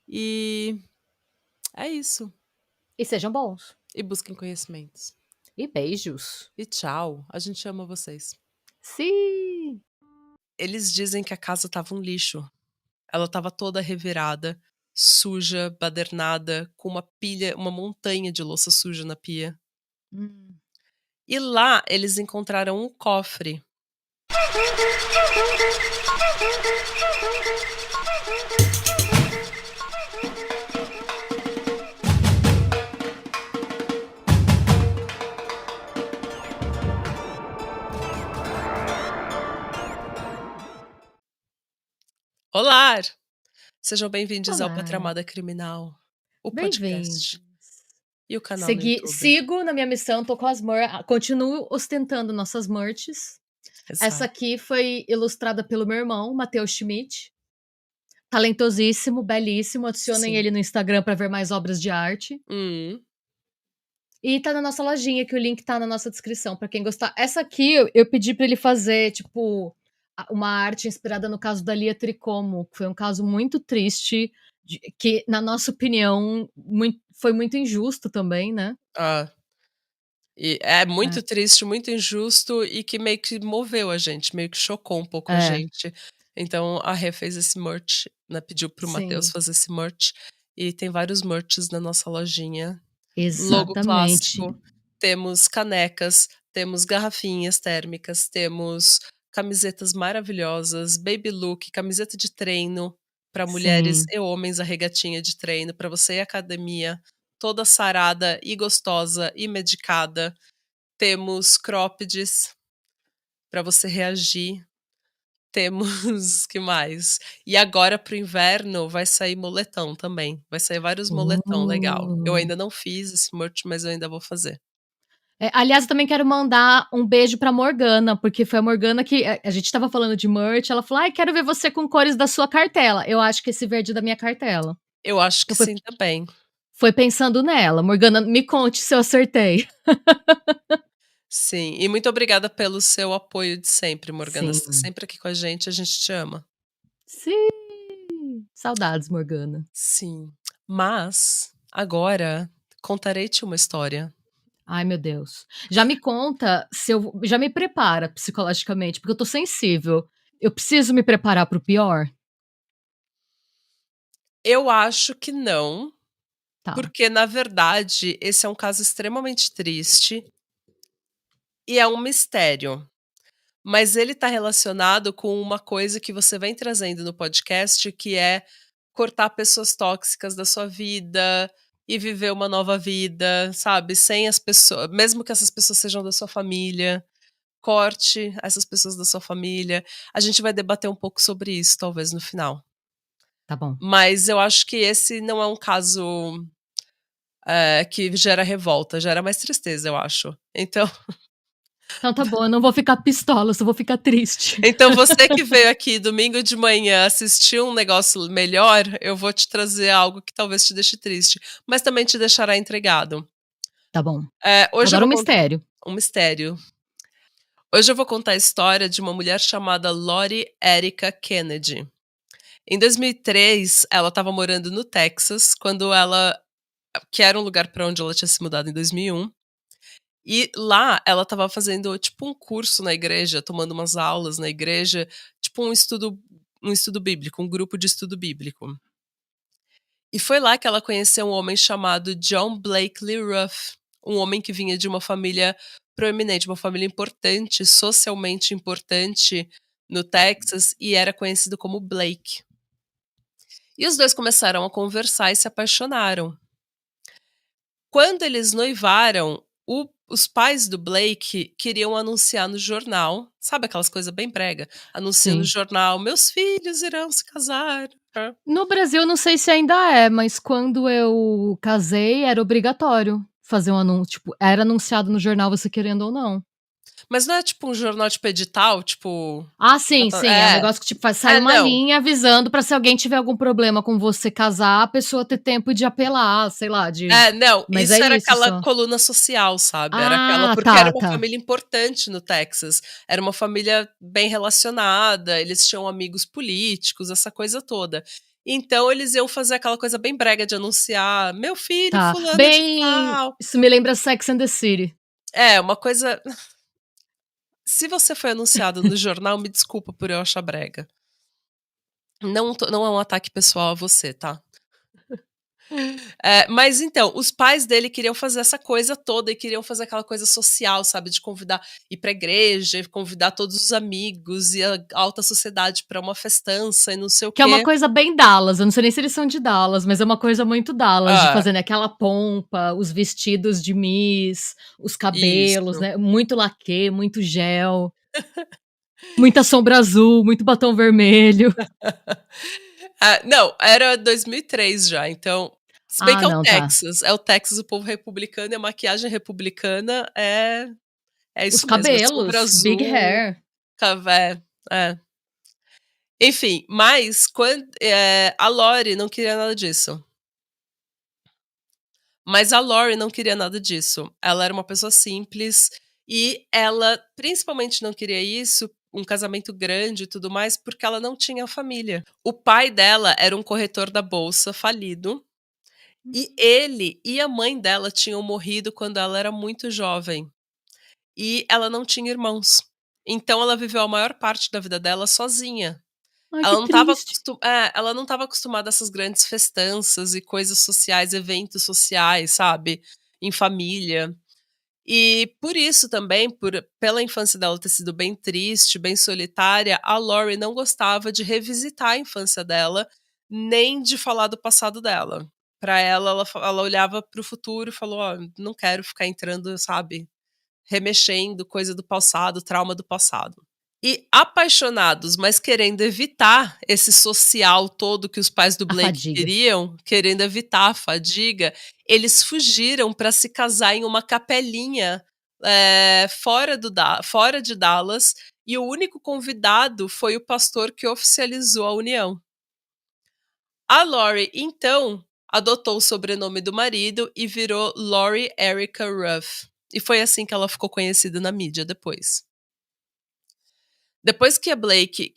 e é isso. E sejam bons. E busquem conhecimentos. E beijos. E tchau, a gente ama vocês. Sim. Eles dizem que a casa estava um lixo. Ela estava toda revirada, suja, badernada, com uma montanha de louça suja na pia. Hum. E lá eles encontraram um cofre. Olá! Sejam bem-vindos ao Olá, Patramada Criminal, o bem-vindos. podcast e o canal no YouTube. Sigo na minha missão, tô com as continuo ostentando nossas merches. Essa Exato. aqui foi ilustrada pelo meu irmão, Matheus Schmidt. Talentosíssimo, belíssimo. Adicionem Sim. ele no Instagram para ver mais obras de arte. E tá na nossa lojinha, que o link tá na nossa descrição, pra quem gostar. Essa aqui eu pedi pra ele fazer, tipo, uma arte inspirada no caso da Lia Tricomo, que foi um caso muito triste, que, na nossa opinião, foi muito injusto também, né? E é É. muito triste, muito injusto e que meio que moveu a gente, meio que chocou um pouco a É, gente. Então a Rê fez esse merch, né, pediu pro Matheus sim, fazer esse merch e tem vários merches na nossa lojinha. Logo exatamente. clássico, temos canecas, temos garrafinhas térmicas, temos camisetas maravilhosas, baby look, camiseta de treino para mulheres Sim. e homens, a regatinha de treino para você ir à academia, toda sarada e gostosa e medicada. Temos croppeds para você reagir. Temos que mais? E agora pro inverno vai sair moletom também. Vai sair vários moletom legal. Eu Uh. ainda não fiz esse merch, mas eu ainda vou fazer. Aliás, eu também quero mandar um beijo pra Morgana, porque foi a Morgana que a gente tava falando de merch, ela falou: ai, quero ver você com cores da sua cartela. Eu acho que esse verde é da minha cartela. Eu acho que Então sim também. foi pensando nela. Morgana, me conte se eu acertei. Sim, e muito obrigada pelo seu apoio de sempre, Morgana. Você tá Sim. sempre aqui com a gente te ama. Sim! Saudades, Morgana. Sim. Mas, agora, contarei-te uma história. Ai, meu Deus. Já me conta se eu. Já me prepara psicologicamente, porque eu tô sensível. Eu preciso me preparar pro pior? Eu acho que não, Tá. porque na verdade esse é um caso extremamente triste e é um mistério. Mas ele tá relacionado com uma coisa que você vem trazendo no podcast, que é cortar pessoas tóxicas da sua vida e viver uma nova vida, sabe? Sem as pessoas, mesmo que essas pessoas sejam da sua família, corte essas pessoas da sua família. A gente vai debater um pouco sobre isso, talvez no final. Tá bom. Mas eu acho que esse não é um caso que gera revolta, gera mais tristeza, eu acho. Então, Então tá bom, eu não vou ficar pistola, só vou ficar triste. então você que veio aqui domingo de manhã assistir um negócio melhor, eu vou te trazer algo que talvez te deixe triste, mas também te deixará intrigado. Tá bom. Hoje eu Adoro vou um contar mistério. um mistério. Hoje eu vou contar a história de uma mulher chamada Lori Erica Kennedy. Em 2003, ela estava morando no Texas, que era um lugar para onde ela tinha se mudado em 2001. E lá ela estava fazendo tipo um curso na igreja, tomando umas aulas na igreja, tipo um estudo bíblico, um grupo de estudo bíblico. E foi lá que ela conheceu um homem chamado John Blakely Ruff, um homem que vinha de uma família proeminente, uma família importante, socialmente importante no Texas e era conhecido como Blake. E os dois começaram a conversar e se apaixonaram. Quando eles noivaram, os pais do Blake queriam anunciar no jornal, sabe aquelas coisas bem brega? Anuncia no Sim. jornal, meus filhos irão se casar. No Brasil, não sei se ainda é, mas quando eu casei, era obrigatório fazer um anúncio. Tipo, era anunciado no jornal, você querendo ou não. Mas não é tipo um jornal tipo edital, tipo... Ah, sim, sim. É um É, negócio que, tipo, sai uma não. linha avisando pra se alguém tiver algum problema com você casar, a pessoa ter tempo de apelar, sei lá, de. Não, Mas é isso era isso aquela só. coluna social, sabe? Era aquela, Ah, porque era tá, uma tá. família importante no Texas. Era uma família bem relacionada, eles tinham amigos políticos, essa coisa toda. Então eles iam fazer aquela coisa bem brega de anunciar, meu filho, Tá. fulano de Bem. tal. Isso me lembra Sex and the City. É, uma coisa. se você foi anunciado no jornal, me desculpa por eu achar brega. Não é um ataque pessoal a você, tá? Mas então, os pais dele queriam fazer essa coisa toda e queriam fazer aquela coisa social, sabe, de convidar ir pra igreja, e convidar todos os amigos e a alta sociedade pra uma festança e não sei o Que é uma quê. coisa bem Dallas, eu não sei nem se eles são de Dallas, mas é uma coisa muito Dallas, de Ah, fazer, né, aquela pompa, os vestidos de Miss, os cabelos, isso. né, muito laquê, muito gel, muita sombra azul, muito batom vermelho. Não, era 2003 já, então se bem Ah, que não, tá. É o Texas, o povo republicano e a maquiagem republicana é Os isso mesmo, é sombra cabelos, big azul, hair. cavé é. Enfim, mas a Lori não queria nada disso. Mas a Lori não queria nada disso. Ela era uma pessoa simples e ela principalmente não queria isso, um casamento grande e tudo mais, porque ela não tinha família. O pai dela era um corretor da bolsa falido e ele e a mãe dela tinham morrido quando ela era muito jovem. E ela não tinha irmãos. Então ela viveu a maior parte da vida dela sozinha. Ai, que triste. Ela não estava acostumada a essas grandes festanças e coisas sociais, eventos sociais, sabe, em família. E por isso também, pela infância dela ter sido bem triste, bem solitária, a Lori não gostava de revisitar a infância dela, nem de falar do passado dela. Pra ela olhava para o futuro e falou: "Ó, não quero ficar entrando, sabe, remexendo coisa do passado, trauma do passado". E apaixonados, mas querendo evitar esse social todo que os pais do A Blake fadiga. queriam, querendo evitar a fadiga, eles fugiram para se casar em uma capelinha, fora de Dallas, e o único convidado foi o pastor que oficializou a união. A Lori, então, adotou o sobrenome do marido e virou Lori Erica Ruff. E foi assim que ela ficou conhecida na mídia depois. Depois que o Blake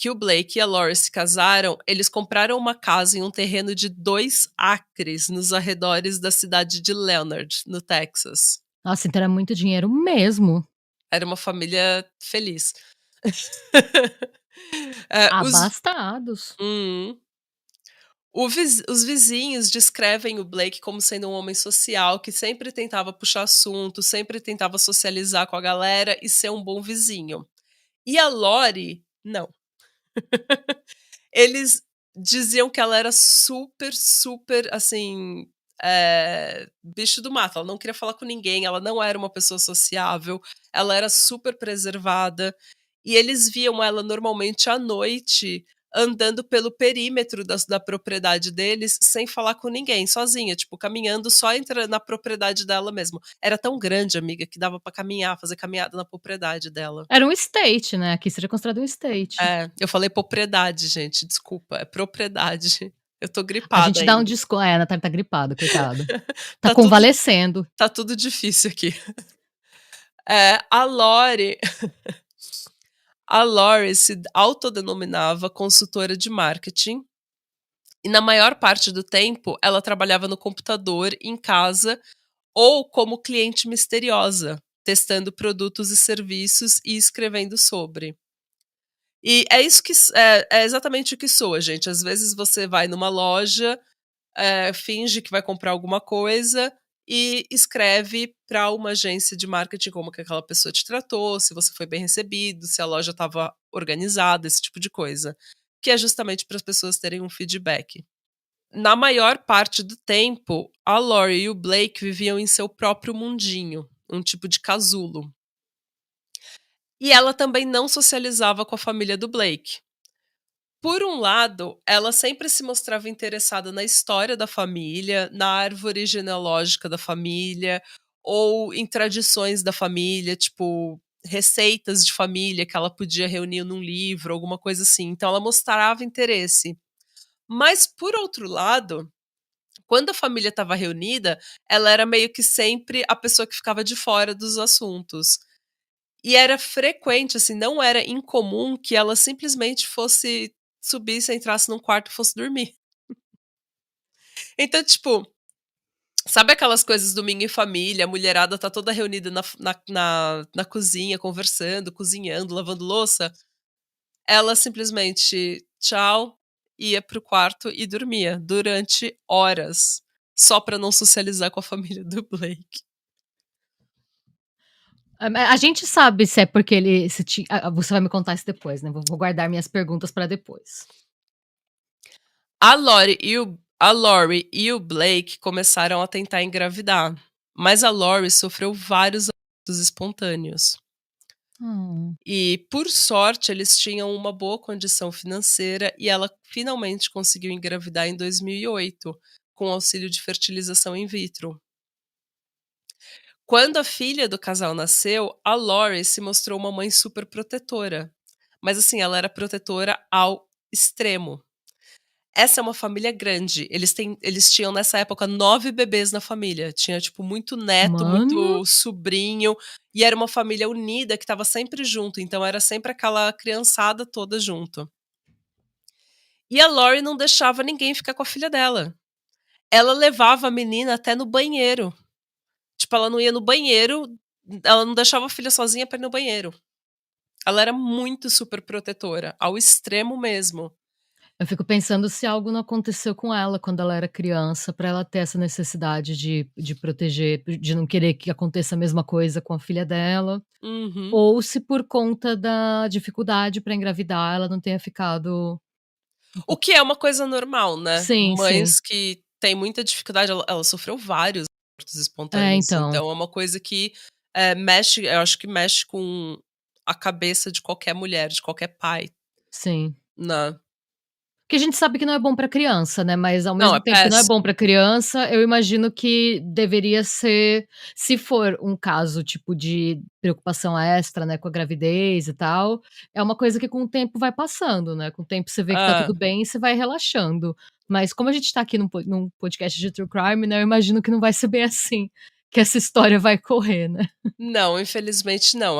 e a Lori se casaram, eles compraram uma casa em um terreno de 2 acres nos arredores da cidade de Leonard, no Texas. Nossa, então era muito dinheiro mesmo. Era uma família feliz. Os Abastados. Uhum. Os vizinhos descrevem o Blake como sendo um homem social que sempre tentava puxar assunto, sempre tentava socializar com a galera e ser um bom vizinho. E a Lori, não. Eles diziam que ela era super, super, assim, bicho do mato. Ela não queria falar com ninguém, ela não era uma pessoa sociável, ela era super preservada. E eles viam ela normalmente à noite andando pelo perímetro da propriedade deles sem falar com ninguém, sozinha, tipo, caminhando só entrando na propriedade dela mesmo. Era tão grande, amiga, que dava pra caminhar, fazer caminhada na propriedade dela. Era um estate, né, aqui seria considerado um estate. Eu falei propriedade, gente, desculpa, é propriedade. Eu tô A gripada gente dá um ainda. desco a Natália tá gripada, coitada. Tá Tá tudo convalescendo. tá tudo difícil aqui. Eh, a Lori a Lori se autodenominava consultora de marketing, e na maior parte do tempo ela trabalhava no computador, em casa, ou como cliente misteriosa, testando produtos e serviços e escrevendo sobre. E é isso que é exatamente o que soa, gente. Às vezes você vai numa loja, finge que vai comprar alguma coisa e escreve para uma agência de marketing como que aquela pessoa te tratou, se você foi bem recebido, se a loja estava organizada, esse tipo de coisa. Que é justamente para as pessoas terem um feedback. Na maior parte do tempo, a Lori e o Blake viviam em seu próprio mundinho, um tipo de casulo. E ela também não socializava com a família do Blake. Por um lado, ela sempre se mostrava interessada na história da família, na árvore genealógica da família, ou em tradições da família, tipo receitas de família que ela podia reunir num livro, alguma coisa assim. Então ela mostrava interesse. Mas por outro lado, quando a família estava reunida, ela era meio que sempre a pessoa que ficava de fora dos assuntos. E era frequente, assim, não era incomum que ela simplesmente subisse, entrasse num quarto e fosse dormir. Então, tipo, Sabe aquelas coisas domingo em família, a mulherada tá toda reunida na cozinha, conversando, cozinhando, lavando louça? Ela simplesmente, tchau, ia para o quarto e dormia durante horas, só pra não socializar com a família do Blake. A gente sabe se é porque ele se ti você vai me contar isso depois, né, vou guardar minhas perguntas pra depois. A Lori e o Blake começaram a tentar engravidar, mas a Lori sofreu vários abortos espontâneos. Hum. E, por sorte, eles tinham uma boa condição financeira e ela finalmente conseguiu engravidar em 2008, com auxílio de fertilização in vitro. Quando a filha do casal nasceu, a Lori se mostrou uma mãe super protetora. Mas assim, ela era protetora ao extremo. Essa é uma família grande. Eles tinham nessa época 9 bebês na família. Tinha, tipo, muito neto, Mano, muito sobrinho. E era uma família unida que estava sempre junto. Então era sempre aquela criançada toda junto. E a Lori não deixava ninguém ficar com a filha dela. Ela levava a menina até no banheiro. Tipo, ela não ia no banheiro, ela não deixava a filha sozinha pra ir no banheiro. Ela era muito super protetora, ao extremo mesmo. eu fico pensando se algo não aconteceu com ela quando ela era criança, pra ela ter essa necessidade de proteger, de não querer que aconteça a mesma coisa com a filha dela, Uhum. ou se por conta da dificuldade pra engravidar, ela não tenha ficado um O pouco. que é uma coisa normal, né. Sim, sim. Mães que têm muita dificuldade, ela sofreu vários abortos É, espontâneos, então. então é uma coisa que, mexe, eu acho que mexe com a cabeça de qualquer mulher, de qualquer pai, Sim. né. Que a gente sabe que não é bom pra criança, né, mas ao Não, mesmo é tempo que não é bom péssimo. pra criança, eu imagino que deveria ser, se for um caso, tipo, de preocupação extra, né, com a gravidez e tal, é uma coisa que com o tempo vai passando, né, com o tempo você vê que tá Hã. tudo bem e você vai relaxando. Mas como a gente tá aqui num podcast de true crime, né, eu imagino que não vai ser bem assim, que essa história vai correr, né. Não, infelizmente não,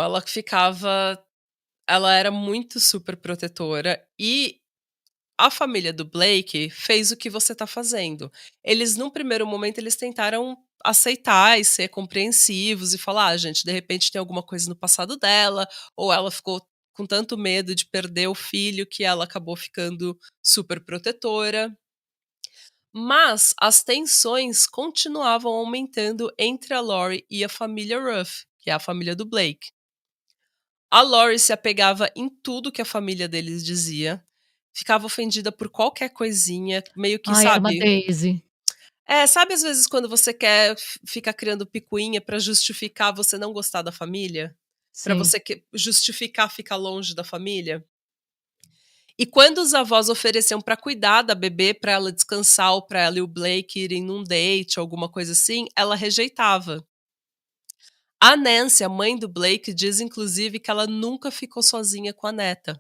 ela era muito super protetora e a família do Blake fez o que você tá fazendo. Eles, num primeiro momento, eles tentaram aceitar e ser compreensivos e falar: "Ah, gente, de repente tem alguma coisa no passado dela, ou ela ficou com tanto medo de perder o filho que ela acabou ficando super protetora". Mas as tensões continuavam aumentando entre a Lori e a família Ruff, que é a família do Blake. A Lori se apegava em tudo que a família deles dizia, ficava ofendida por qualquer coisinha, meio que, Ai, era uma sabe, Daisy. sabe às vezes quando você quer ficar criando picuinha pra justificar você não gostar da família? Pra Sim. você justificar ficar longe da família? E quando os avós ofereciam pra cuidar da bebê, pra ela descansar ou pra ela e o Blake irem num date, alguma coisa assim, ela rejeitava. A Nancy, a mãe do Blake, diz inclusive que ela nunca ficou sozinha com a neta.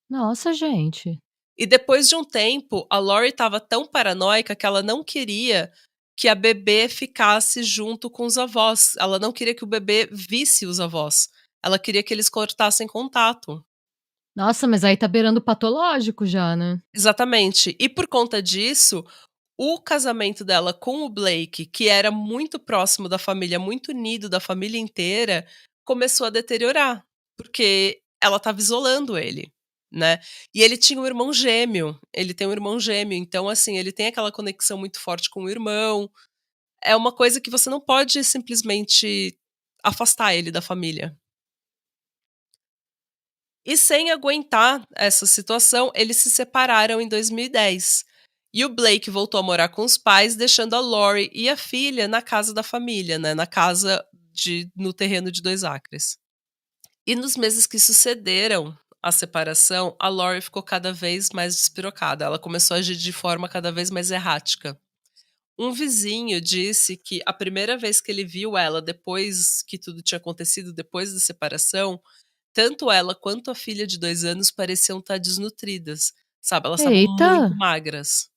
Nossa, gente. E depois de um tempo, a Lori estava tão paranoica que ela não queria que a bebê ficasse junto com os avós. Ela não queria que o bebê visse os avós. Ela queria que eles cortassem contato. Nossa, mas aí tá beirando o patológico já, né. Exatamente. E por conta disso, o casamento dela com o Blake, que era muito próximo da família, muito unido da família inteira, começou a deteriorar, porque ela estava isolando ele, né. E ele tinha um irmão gêmeo, ele tem um irmão gêmeo, então, assim, ele tem aquela conexão muito forte com o irmão. É uma coisa que você não pode simplesmente afastar ele da família. E sem aguentar essa situação, eles se separaram em 2010. E o Blake voltou a morar com os pais, deixando a Lori e a filha na casa da família, né, na casa no terreno de 2 acres. E nos meses que sucederam a separação, a Lori ficou cada vez mais despirocada, ela começou a agir de forma cada vez mais errática. Um vizinho disse que a primeira vez que ele viu ela depois que tudo tinha acontecido, depois da separação, tanto ela quanto a filha de 2 anos pareciam estar desnutridas, sabe, elas estavam Eita! muito magras.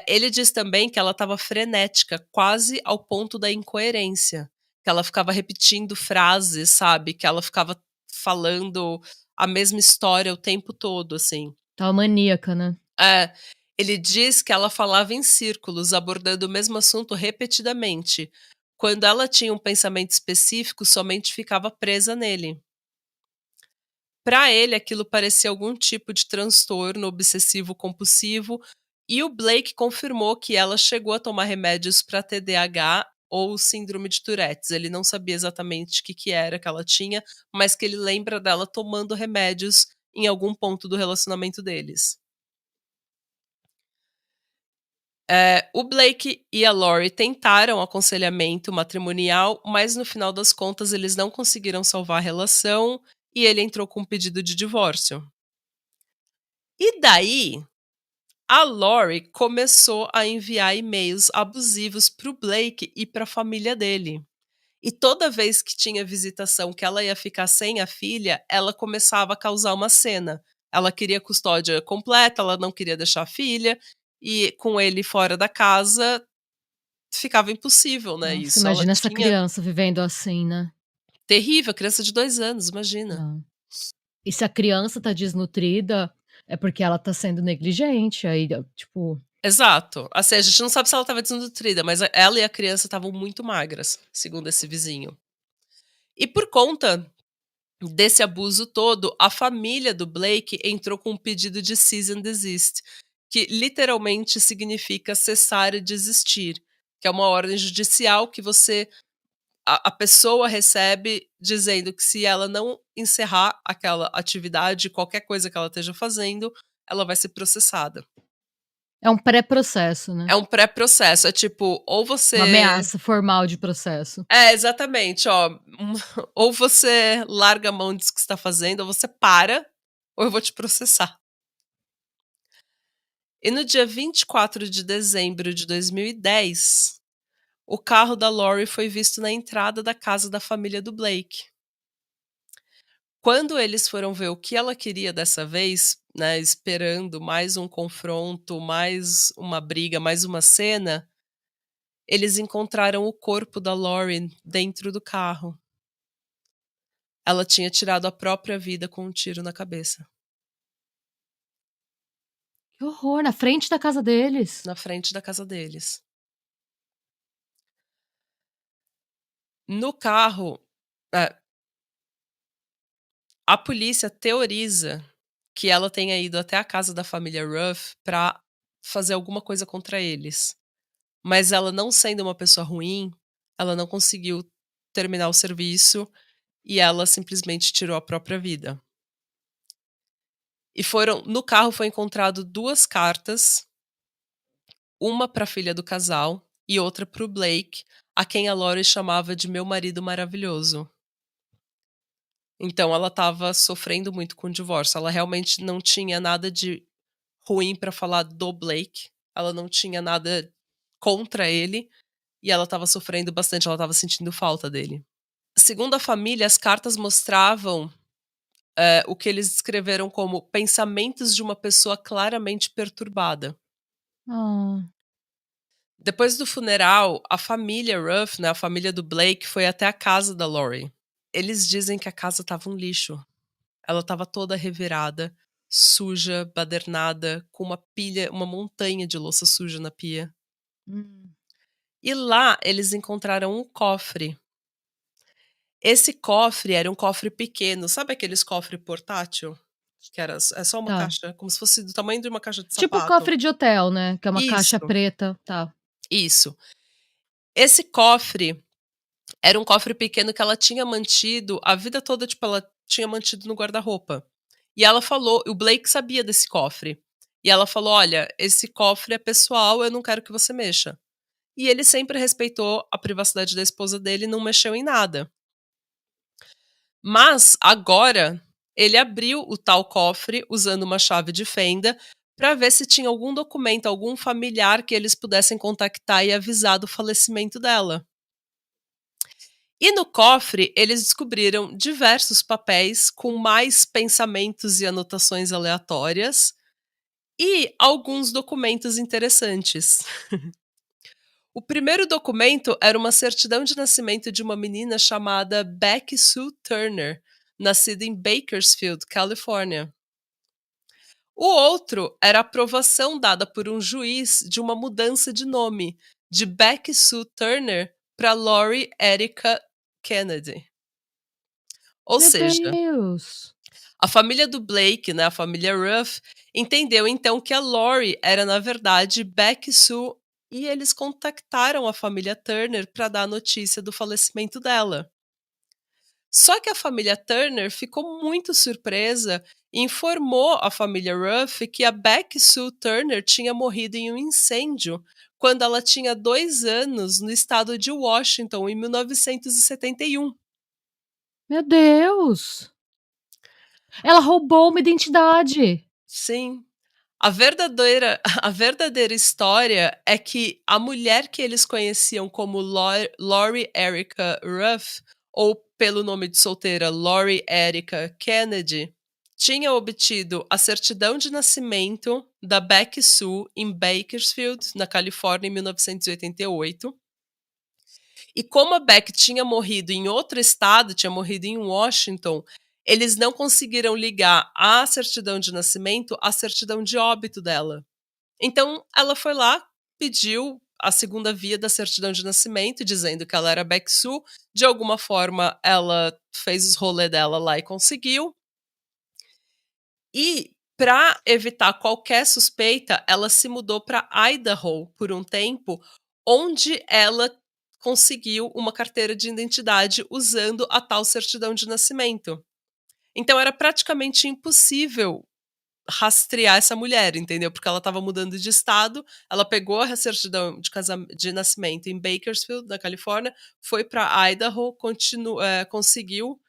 Ele diz também que ela estava frenética, quase ao ponto da incoerência, que ela ficava repetindo frases, sabe, que ela ficava falando a mesma história o tempo todo, assim. Estava maníaca, né. É. Ele diz que ela falava em círculos, abordando o mesmo assunto repetidamente. Quando ela tinha um pensamento específico, somente ficava presa nele. Para ele, aquilo parecia algum tipo de transtorno obsessivo-compulsivo, e o Blake confirmou que ela chegou a tomar remédios para TDAH ou síndrome de Tourette's. Ele não sabia exatamente o que, que era que ela tinha, mas que ele lembra dela tomando remédios em algum ponto do relacionamento deles. O Blake e a Lori tentaram aconselhamento matrimonial, mas no final das contas eles não conseguiram salvar a relação e ele entrou com um pedido de divórcio. E daí, a Lori começou a enviar e-mails abusivos para o Blake e para a família dele. E toda vez que tinha visitação que ela ia ficar sem a filha, ela começava a causar uma cena. Ela queria custódia completa, ela não queria deixar a filha, e com ele fora da casa, ficava impossível, né, Nossa, isso. Ela imagina essa tinha criança vivendo assim, né. terrível, criança de 2 anos, imagina. Não. E se a criança tá desnutrida, é porque ela tá sendo negligente, aí, tipo, Exato. Assim, a gente não sabe se ela estava desnutrida, mas ela e a criança estavam muito magras, segundo esse vizinho. E por conta desse abuso todo, a família do Blake entrou com um pedido de cease and desist, que literalmente significa cessar e desistir, que é uma ordem judicial que a pessoa recebe dizendo que se ela não encerrar aquela atividade, qualquer coisa que ela esteja fazendo, ela vai ser processada. é um pré-processo, né. É um pré-processo, é tipo, ou Uma você ameaça formal de processo. exatamente, ó, ou você larga a mão disso que você tá fazendo, ou você para, ou eu vou te processar. E no dia 24 de dezembro de 2010, o carro da Lori foi visto na entrada da casa da família do Blake. Quando eles foram ver o que ela queria dessa vez, né, esperando mais um confronto, mais uma briga, mais uma cena, eles encontraram o corpo da Lauren dentro do carro. Ela tinha tirado a própria vida com um tiro na cabeça, Que horror, na frente da casa deles. na frente da casa deles. No carro, eh, a polícia teoriza que ela tenha ido até a casa da família Ruff para fazer alguma coisa contra eles. Mas ela não sendo uma pessoa ruim, ela não conseguiu terminar o serviço e ela simplesmente tirou a própria vida. E no carro foi encontrado 2 cartas, uma para a filha do casal e outra para o Blake, a quem a Lori chamava de "meu marido maravilhoso". Então ela estava sofrendo muito com o divórcio, ela realmente não tinha nada de ruim para falar do Blake, ela não tinha nada contra ele, e ela estava sofrendo bastante, ela estava sentindo falta dele. Segundo a família, as cartas mostravam, o que eles descreveram como pensamentos de uma pessoa claramente perturbada. Ah, Depois do funeral, a família Ruff, né, a família do Blake, foi até a casa da Lori. Eles dizem que a casa estava um lixo. Ela estava toda revirada, suja, badernada, com uma montanha de louça suja na pia. hum, E lá eles encontraram um cofre. Esse cofre era um cofre pequeno, sabe aqueles cofre portátil? Que é só uma tá. caixa, como se fosse do tamanho de uma caixa de Tipo sapato. cofre de hotel, né, que é uma caixa Isso, preta, tá. isso. Esse cofre era um cofre pequeno que ela tinha mantido a vida toda, tipo, ela tinha mantido no guarda-roupa. E ela falou, o Blake sabia desse cofre. E ela falou: "Olha, esse cofre é pessoal, eu não quero que você mexa". E ele sempre respeitou a privacidade da esposa dele e não mexeu em nada. Mas agora ele abriu o tal cofre usando uma chave de fenda para ver se tinha algum documento, algum familiar que eles pudessem contactar e avisar do falecimento dela. E no cofre, eles descobriram diversos papéis com mais pensamentos e anotações aleatórias e alguns documentos interessantes. O primeiro documento era uma certidão de nascimento de uma menina chamada Becky Sue Turner, nascida em Bakersfield, Califórnia. O outro era a aprovação dada por um juiz de uma mudança de nome de Becky Sue Turner para Lori Erica Kennedy. Ou Meu seja, Deus! a família do Blake, né, a família Ruff, entendeu então que a Lori era na verdade Becky Sue e eles contactaram a família Turner para dar a notícia do falecimento dela. Só que a família Turner ficou muito surpresa e informou a família Ruff que a Becky Sue Turner tinha morrido em um incêndio quando ela tinha 2 anos no estado de Washington, em 1971. Meu Deus! Ela roubou uma identidade. Sim. A verdadeira história é que a mulher que eles conheciam como Lori Erica Ruff, ou pelo nome de solteira Lori Erica Kennedy, tinha obtido a certidão de nascimento da Becky Sue em Bakersfield, na Califórnia, em 1988. E como a Beck tinha morrido em outro estado, tinha morrido em Washington, eles não conseguiram ligar a certidão de nascimento à certidão de óbito dela. Então, ela foi lá, pediu a segunda via da certidão de nascimento, dizendo que ela era Beck Sue. De alguma forma, ela fez os rolê dela lá e conseguiu. E, para evitar qualquer suspeita, ela se mudou para Idaho por um tempo, onde ela conseguiu uma carteira de identidade usando a tal certidão de nascimento. Então era praticamente impossível rastrear essa mulher, entendeu? Porque ela estava mudando de estado, ela pegou a certidão de nascimento em Bakersfield, na Califórnia, foi para Idaho, conseguiu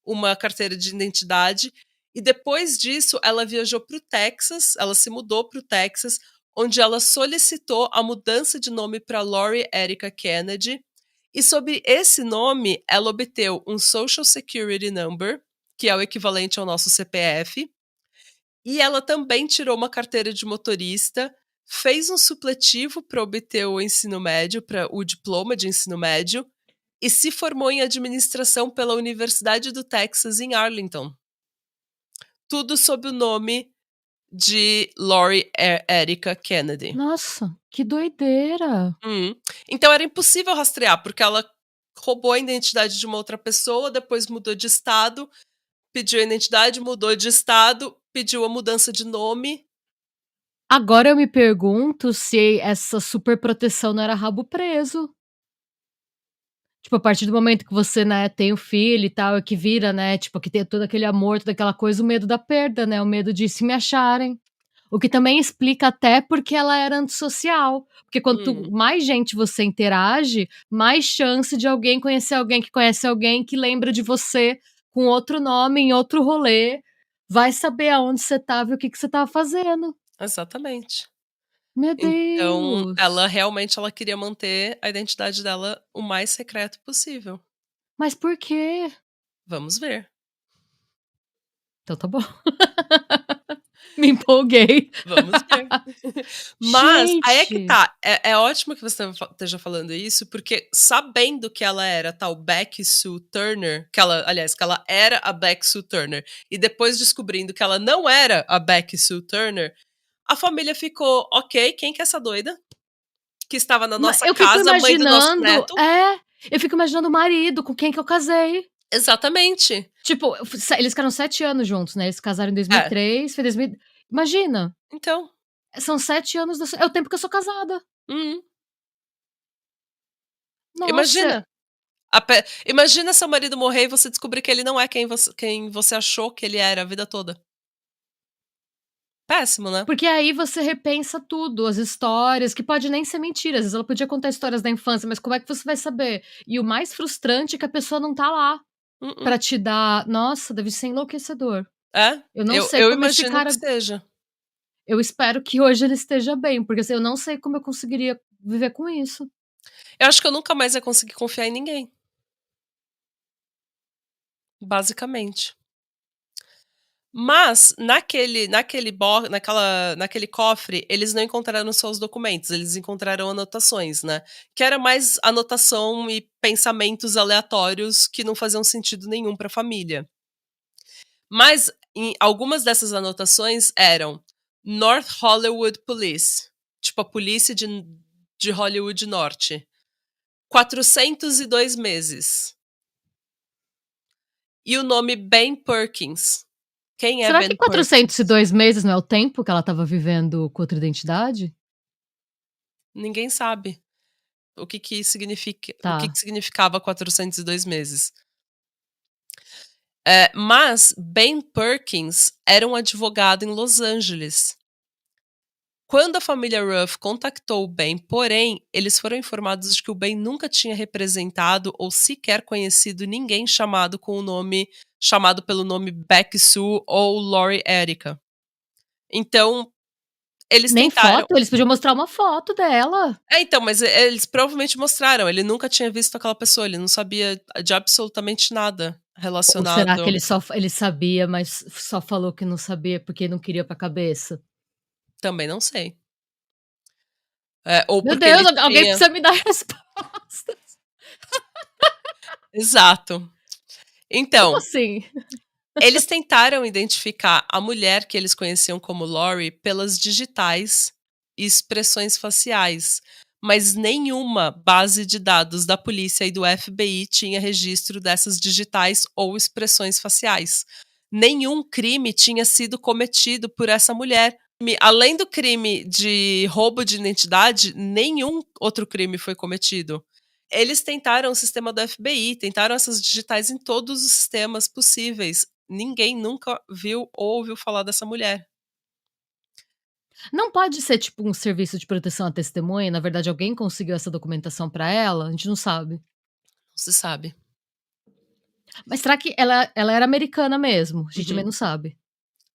uma carteira de identidade e depois disso ela viajou para o Texas, ela se mudou para o Texas, onde ela solicitou a mudança de nome para Lori Erica Kennedy e sob esse nome ela obteve um Social Security Number, que é o equivalente ao nosso CPF, e ela também tirou uma carteira de motorista, fez um supletivo para obter o ensino médio, para o diploma de ensino médio, e se formou em administração pela Universidade do Texas em Arlington. Tudo sob o nome de Lori Erica Kennedy. Nossa, que doideira! Então era impossível rastrear, porque ela roubou a identidade de uma outra pessoa, depois mudou de estado, pediu a identidade, mudou de estado, pediu a mudança de nome. Agora eu me pergunto se essa superproteção não era rabo preso. Tipo, a partir do momento que você, né, tem o filho e tal, é que vira, né, tipo, que tem todo aquele amor, toda aquela coisa, o medo da perda, né, o medo de se me acharem. O que também explica até porque ela era antissocial, porque quanto Hum, mais gente você interage, mais chance de alguém conhecer alguém que conhece alguém que lembra de você com outro nome, em outro rolê, vai saber aonde você estava e o que que você estava fazendo. exatamente. Meu Então, ela Deus! realmente ela queria manter a identidade dela o mais secreto possível. Mas por quê? Vamos ver. Então tá bom. Me empolguei. Vamos ver. Mas, aí é que Gente, tá, é ótimo que você esteja falando isso, porque sabendo que ela era tal Becky Sue Turner, que ela era a Becky Sue Turner, e depois descobrindo que ela não era a Becky Sue Turner, a família ficou: "Ok, quem que é essa doida? Que estava na nossa eu fico casa, mãe do nosso imaginando neto?" eu fico imaginando o marido com quem que eu casei. Exatamente. Tipo, eles ficaram 7 anos juntos, né, eles se casaram em É, 2003, foi 2000 imagina, então. são 7 anos da é o tempo que eu sou casada. Uhum. Nossa, Imagina. Imagina seu marido morrer e você descobrir que ele não é quem você achou que ele era a vida toda. Péssimo, né? porque aí você repensa tudo, as histórias, que pode nem ser mentira, às vezes ela podia contar histórias da infância, mas como é que você vai saber? E o mais frustrante é que a pessoa não tá lá Mm-mm. pra te dar nossa, deve ser enlouquecedor. É, Eu não eu sei eu como esse imagino que cara seja. eu espero que hoje ele esteja bem, porque, assim, eu não sei como eu conseguiria viver com isso. Eu acho que eu nunca mais ia conseguir confiar em ninguém, basicamente. Mas naquele cofre, eles não encontraram só os documentos, eles encontraram anotações, né, que era mais anotação e pensamentos aleatórios que não faziam sentido nenhum para a família. Mas algumas dessas anotações eram North Hollywood Police, tipo a polícia de Hollywood Norte. 402 meses. E o nome Ben Perkins. Quem é Será que Ben Perkins? 402 meses não é o tempo que ela estava vivendo com outra identidade? Ninguém sabe o que Tá. significava 402 meses. Mas Ben Perkins era um advogado em Los Angeles. Quando a família Ruff contactou o Ben, porém, eles foram informados de que o Ben nunca tinha representado ou sequer conhecido ninguém chamado pelo nome Becky Sue ou Lori Erica. Então, eles Nem tentaram. foto? Eles podiam mostrar uma foto dela. Então, mas eles provavelmente mostraram. Ele nunca tinha visto aquela pessoa, ele não sabia de absolutamente nada Ou será que relacionado. ele sabia, mas só falou que não sabia porque não queria pra cabeça? Também não sei. Ou Meu porque ele Deus, alguém tinha. precisa me dar respostas. Exato. Como Então, assim? eles tentaram identificar a mulher que eles conheciam como Lori pelas digitais e expressões faciais, mas nenhuma base de dados da polícia e do FBI tinha registro dessas digitais ou expressões faciais. Nenhum crime tinha sido cometido por essa mulher. Além do crime de roubo de identidade, nenhum outro crime foi cometido. Eles tentaram o sistema do FBI, tentaram essas digitais em todos os sistemas possíveis. Ninguém nunca viu ou ouviu falar dessa mulher. Não pode ser tipo um serviço de proteção à testemunha, na verdade alguém conseguiu essa documentação pra ela? A gente não sabe. Não se sabe. Mas será que ela era americana mesmo? A gente também Uhum. não sabe.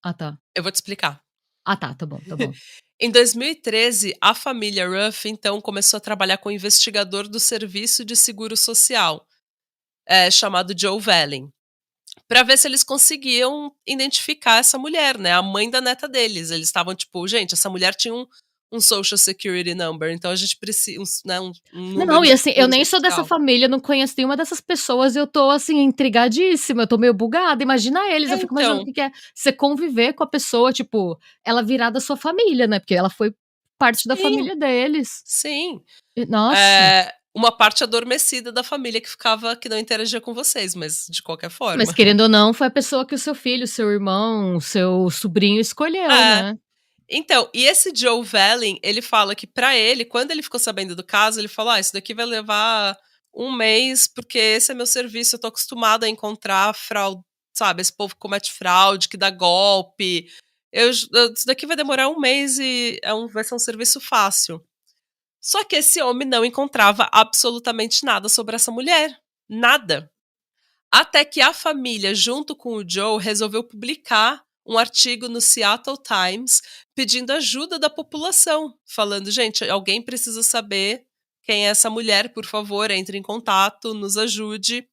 Ah, tá. Eu vou te explicar. Ah, tá bom, tá bom. Em 2013, a família Ruff, então, começou a trabalhar com um investigador do Serviço de Seguro Social, chamado Joe Velling, para ver se eles conseguiam identificar essa mulher, né? A mãe da neta deles. Eles estavam tipo, gente, essa mulher tinha um Social Security Number, então a gente precisa, né, um número Não, de e assim, eu seguro nem sou dessa social. família, não conheço nenhuma dessas pessoas e eu tô, assim, intrigadíssima, eu tô meio bugada, imagina eles, eu fico imaginando o Então, que que é você conviver com a pessoa, tipo, ela virar da sua família, né, porque ela foi parte da sim, família deles. sim. Nossa, Uma parte adormecida da família que não interagia com vocês, mas de qualquer mas forma. querendo ou não, foi a pessoa que o seu filho, seu irmão, seu sobrinho escolheu, É. né. Então, e esse Joe Velling, ele fala que pra ele, quando ele ficou sabendo do caso, ele falou: isso daqui vai levar um mês, porque esse é meu serviço, eu tô acostumado a encontrar fraude, sabe, esse povo que comete fraude, que dá golpe. Isso daqui vai demorar um mês e vai ser um serviço fácil. Só que esse homem não encontrava absolutamente nada sobre essa mulher. Nada. Até que a família, junto com o Joe, resolveu publicar um artigo no Seattle Times pedindo ajuda da população, falando: gente, alguém precisa saber quem é essa mulher, por favor, entre em contato, nos ajude.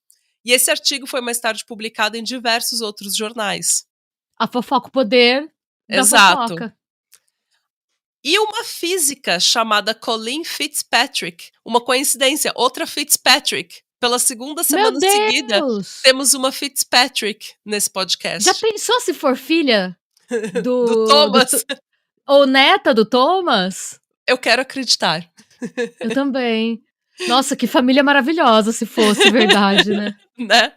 E esse artigo foi mais tarde publicado em diversos outros jornais. A fofoca, o poder da Exato. fofoca. E uma física chamada Colleen Fitzpatrick, uma coincidência, outra Fitzpatrick. Pela segunda Meu semana seguida, Deus! temos uma Fitzpatrick nesse Já podcast. pensou se for filha Do do Thomas. ou neta do Thomas? Eu quero acreditar. Eu também. Nossa, que família maravilhosa se fosse verdade, né. Né?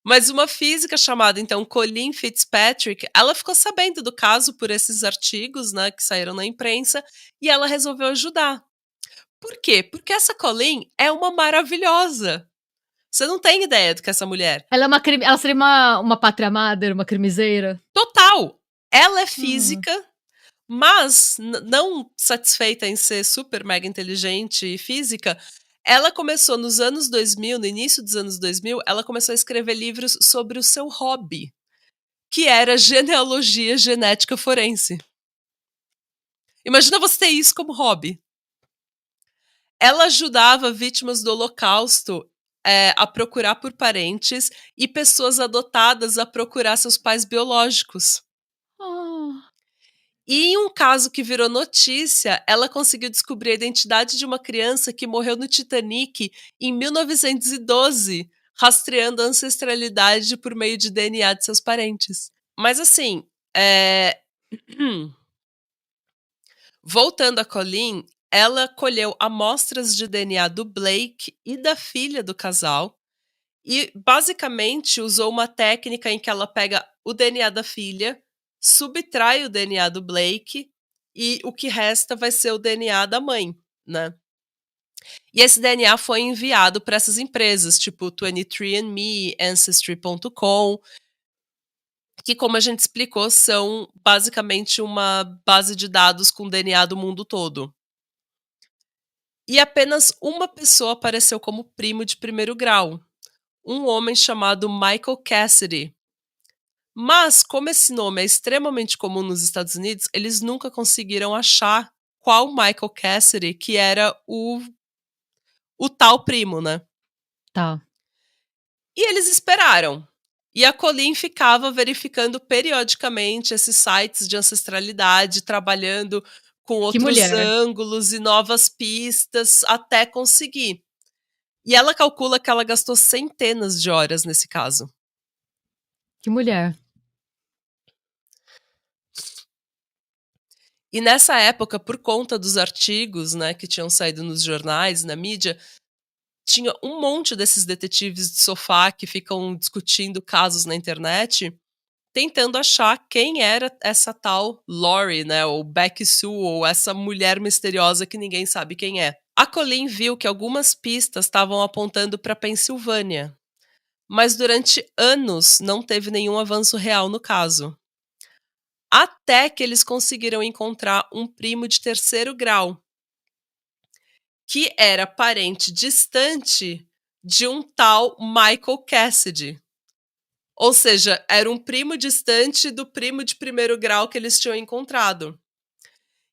Mas uma física chamada, então, Colleen Fitzpatrick, ela ficou sabendo do caso por esses artigos, né, que saíram na imprensa, e ela resolveu ajudar. Por quê? Porque essa Colleen é uma maravilhosa. Você não tem ideia do que é essa mulher. Ela seria uma pátria amada, uma crimiseira? Total! Ela é Hum. física, mas não satisfeita em ser super mega inteligente e física, ela começou nos anos 2000, no início dos anos 2000, ela começou a escrever livros sobre o seu hobby, que era genealogia genética forense. Imagina você ter isso como hobby. Ela ajudava vítimas do Holocausto a procurar por parentes e pessoas adotadas a procurar seus pais biológicos. Ah. E em um caso que virou notícia, ela conseguiu descobrir a identidade de uma criança que morreu no Titanic em 1912, rastreando a ancestralidade por meio de DNA de seus parentes. Mas assim, voltando a Colleen, ela colheu amostras de DNA do Blake e da filha do casal e basicamente usou uma técnica em que ela pega o DNA da filha, subtrai o DNA do Blake e o que resta vai ser o DNA da mãe, né? E esse DNA foi enviado para essas empresas, tipo 23andMe, Ancestry.com, que, como a gente explicou, são basicamente uma base de dados com DNA do mundo todo. E apenas uma pessoa apareceu como primo de primeiro grau, um homem chamado Michael Cassidy. Mas, como esse nome é extremamente comum nos Estados Unidos, eles nunca conseguiram achar qual Michael Cassidy que era o tal primo, né? Tá. E eles esperaram. E a Colleen ficava verificando periodicamente esses sites de ancestralidade, trabalhando com Que outros mulher. ângulos e novas pistas até conseguir. E ela calcula que ela gastou centenas de horas nesse caso. Que mulher. E nessa época, por conta dos artigos, né, que tinham saído nos jornais, na mídia, tinha um monte desses detetives de sofá que ficam discutindo casos na internet, tentando achar quem era essa tal Lori, né, ou Becky Sue, ou essa mulher misteriosa que ninguém sabe quem é. A Colleen viu que algumas pistas estavam apontando para Pensilvânia, mas durante anos não teve nenhum avanço real no caso. Até que eles conseguiram encontrar um primo de terceiro grau, que era parente distante de um tal Michael Cassidy. Ou seja, era um primo distante do primo de primeiro grau que eles tinham encontrado.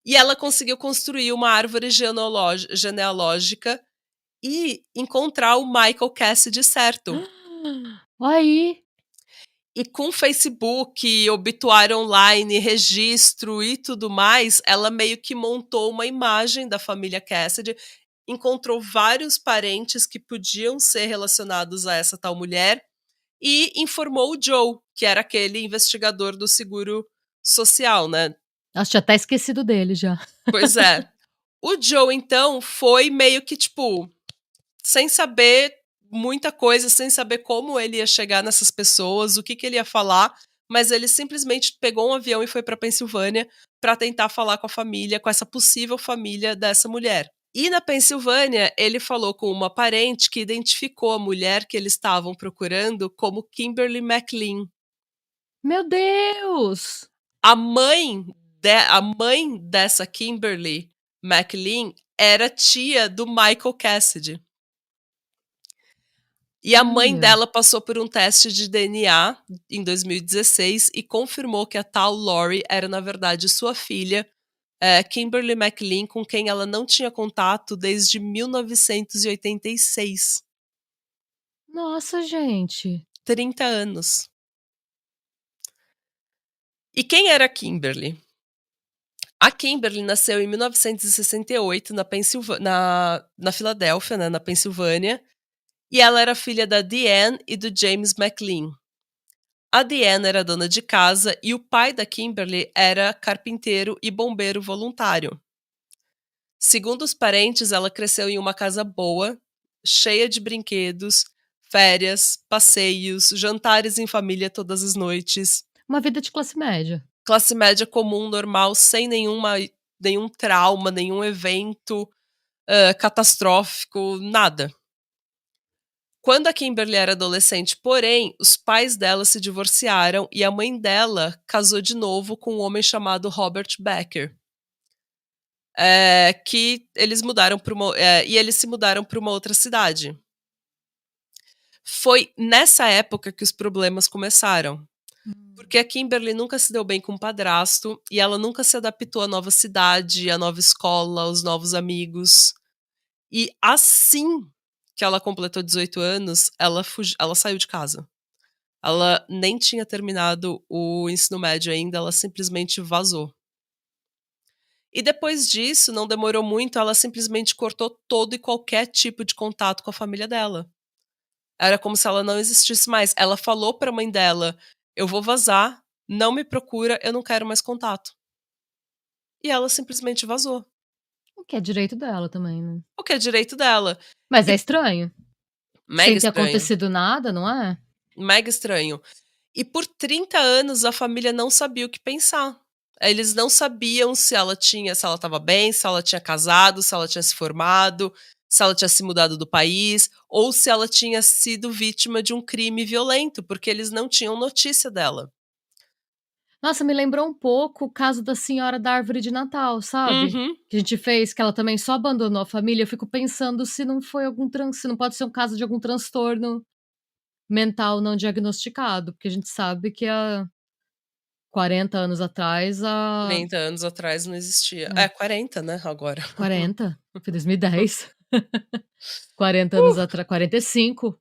E ela conseguiu construir uma árvore genealógica e encontrar o Michael Cassidy certo. Aí. E com Facebook, obituário online, registro e tudo mais, ela meio que montou uma imagem da família Cassidy, encontrou vários parentes que podiam ser relacionados a essa tal mulher e informou o Joe, que era aquele investigador do seguro social, né? Nossa, tinha até esquecido dele já. Pois é. O Joe, então, foi meio que, tipo, sem saber muita coisa, sem saber como ele ia chegar nessas pessoas, o que, que ele ia falar, mas ele simplesmente pegou um avião e foi para Pensilvânia para tentar falar com a família, com essa possível família dessa mulher. E na Pensilvânia, ele falou com uma parente que identificou a mulher que eles estavam procurando como Kimberly McLean. Meu Deus! A mãe dessa Kimberly McLean era tia do Michael Cassidy. E a mãe Olha. dela passou por um teste de DNA em 2016 e confirmou que a tal Lori era, na verdade, sua filha, Kimberly McLean, com quem ela não tinha contato desde 1986. Nossa, gente. 30 anos. E quem era a Kimberly? A Kimberly nasceu em 1968 na Filadélfia, né, na Pensilvânia, e ela era filha da Deanne e do James McLean. A Deanne era dona de casa e o pai da Kimberly era carpinteiro e bombeiro voluntário. Segundo os parentes, ela cresceu em uma casa boa, cheia de brinquedos, férias, passeios, jantares em família todas as noites. Uma vida de classe média. Classe média comum, normal, sem nenhum trauma, nenhum evento catastrófico, nada. Quando a Kimberly era adolescente, porém, os pais dela se divorciaram e a mãe dela casou de novo com um homem chamado Robert Becker. Que eles mudaram e eles se mudaram para uma outra cidade. Foi nessa época que os problemas começaram. Porque a Kimberly nunca se deu bem com o padrasto e ela nunca se adaptou à nova cidade, à nova escola, aos novos amigos. E assim que ela completou 18 anos, ela saiu de casa. Ela nem tinha terminado o ensino médio ainda, ela simplesmente vazou. E depois disso, não demorou muito, ela simplesmente cortou todo e qualquer tipo de contato com a família dela. Era como se ela não existisse mais. Ela falou pra mãe dela: "Eu vou vazar, não me procura, eu não quero mais contato". E ela simplesmente vazou, O que é direito dela também, né. o que é direito dela. Mas é E estranho, sem mega ter estranho, acontecido nada, não é? mega estranho. E por 30 anos a família não sabia o que pensar. Eles não sabiam se ela estava bem, se ela tinha casado, se ela tinha se formado, se ela tinha se mudado do país, ou se ela tinha sido vítima de um crime violento, porque eles não tinham notícia dela. Nossa, me lembrou um pouco o caso da senhora da árvore de Natal, sabe? Uhum. Que a gente fez, que ela também só abandonou a família. Eu fico pensando se não foi algum se não pode ser um caso de algum transtorno mental não diagnosticado, porque a gente sabe que há 40 anos atrás a 30 anos atrás não existia. é, É, 40, né, agora. 40, foi 2010. 40 anos atrás, 45.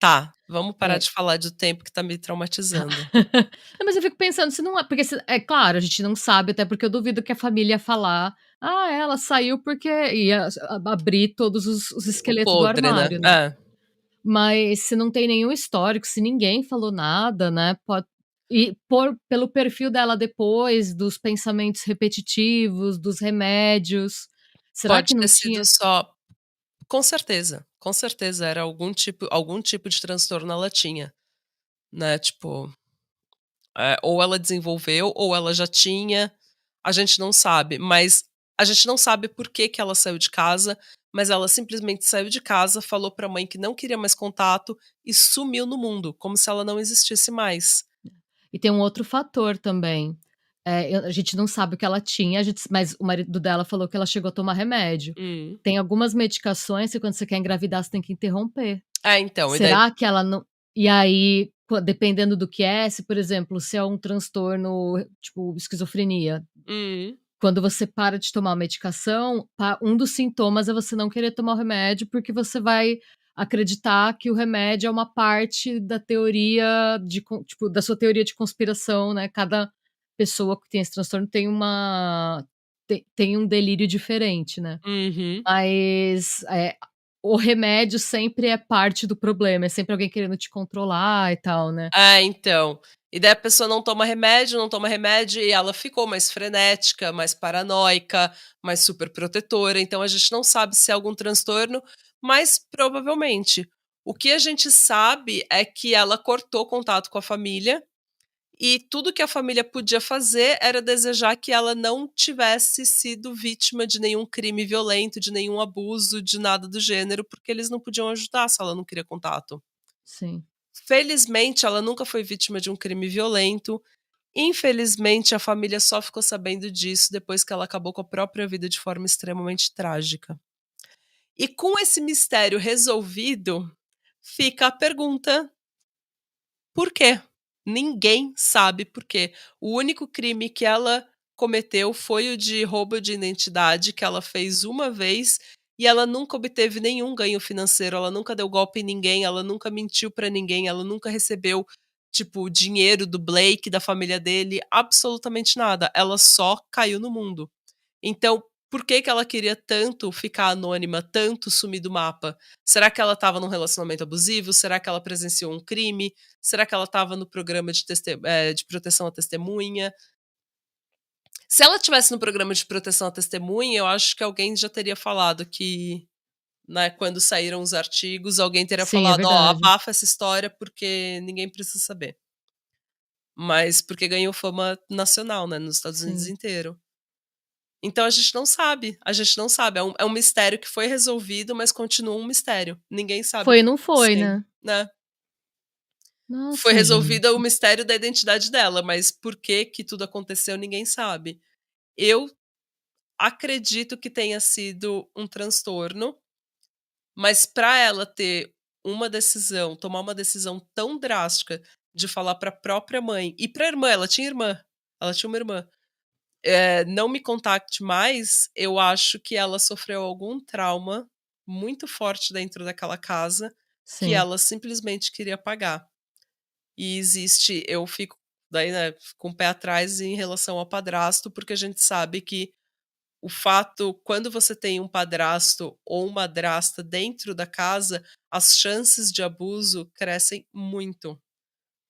Tá, vamos parar É. de falar do tempo que tá me traumatizando. Não, mas eu fico pensando se não é porque se é claro, a gente não sabe, até porque eu duvido que a família ia falar: "Ah, ela saiu porque" ia abrir todos os O esqueletos do podre, né. armário, né. É, Mas se não tem nenhum histórico, se ninguém falou nada, né, e pelo perfil dela depois, dos pensamentos repetitivos, dos remédios, será pode que não ter sido tinha só com certeza era algum tipo de transtorno ela tinha, né, tipo, ou ela desenvolveu ou ela já tinha, a gente não sabe, mas a gente não sabe por que que ela saiu de casa, mas ela simplesmente saiu de casa, falou pra mãe que não queria mais contato e sumiu no mundo, como se ela não existisse mais. e tem um outro fator também, a gente não sabe o que ela tinha, mas o marido dela falou que ela chegou a tomar remédio. Hum. Tem algumas medicações que quando você quer engravidar, você tem que interromper. É, então, e daí Será que ela não e aí, dependendo do que é, se, por exemplo, se é um transtorno, tipo esquizofrenia, hum, quando você para de tomar a medicação, um dos sintomas é você não querer tomar o remédio, porque você vai acreditar que o remédio é uma parte da teoria tipo, da sua teoria de conspiração, né, cada pessoa que tem esse transtorno tem um delírio diferente, né. uhum. Mas, o remédio sempre é parte do problema, é sempre alguém querendo te controlar e tal, né. É, então. E daí a pessoa não toma remédio, não toma remédio e ela ficou mais frenética, mais paranoica, mais super protetora, então a gente não sabe se é algum transtorno, mas provavelmente. O que a gente sabe é que ela cortou contato com a família e tudo que a família podia fazer era desejar que ela não tivesse sido vítima de nenhum crime violento, de nenhum abuso, de nada do gênero, porque eles não podiam ajudar se ela não queria contato. Sim. Felizmente, ela nunca foi vítima de um crime violento. Infelizmente, a família só ficou sabendo disso depois que ela acabou com a própria vida de forma extremamente trágica. E com esse mistério resolvido, fica a pergunta: por quê? Ninguém sabe por quê. O único crime que ela cometeu foi o de roubo de identidade, que ela fez uma vez, e ela nunca obteve nenhum ganho financeiro, ela nunca deu golpe em ninguém, ela nunca mentiu pra ninguém, ela nunca recebeu, tipo, dinheiro do Blake, da família dele, absolutamente nada. Ela só caiu no mundo. Então, por que que ela queria tanto ficar anônima, tanto sumir do mapa? Será que ela estava num relacionamento abusivo? Será que ela presenciou um crime? Será que ela estava no programa de proteção à testemunha? Se ela tivesse no programa de proteção à testemunha, eu acho que alguém já teria falado que, né, quando saíram os artigos, alguém teria Sim, é falado: "Ó, verdade. abafa essa história porque ninguém precisa saber". Mas porque ganhou fama nacional, né, nos Estados Unidos Sim. inteiro. Então a gente não sabe, é um mistério que foi resolvido, mas continua um mistério. Ninguém sabe o Foi que e tá não foi, acontecendo, né. né. Foi Nossa, resolvido o gente. mistério da identidade dela, mas por que que tudo aconteceu ninguém sabe. Eu acredito que tenha sido um transtorno, mas para ela ter tomar uma decisão tão drástica de falar para a própria mãe e pra irmã, ela tinha uma irmã. Não me contacte mais, eu acho que ela sofreu algum trauma muito forte dentro daquela casa, que Sim. ela simplesmente queria apagar. E existe eu fico daí, né, com o pé atrás em relação ao padrasto, porque a gente sabe que o fato, quando você tem um padrasto ou uma madrasta dentro da casa, as chances de abuso crescem muito.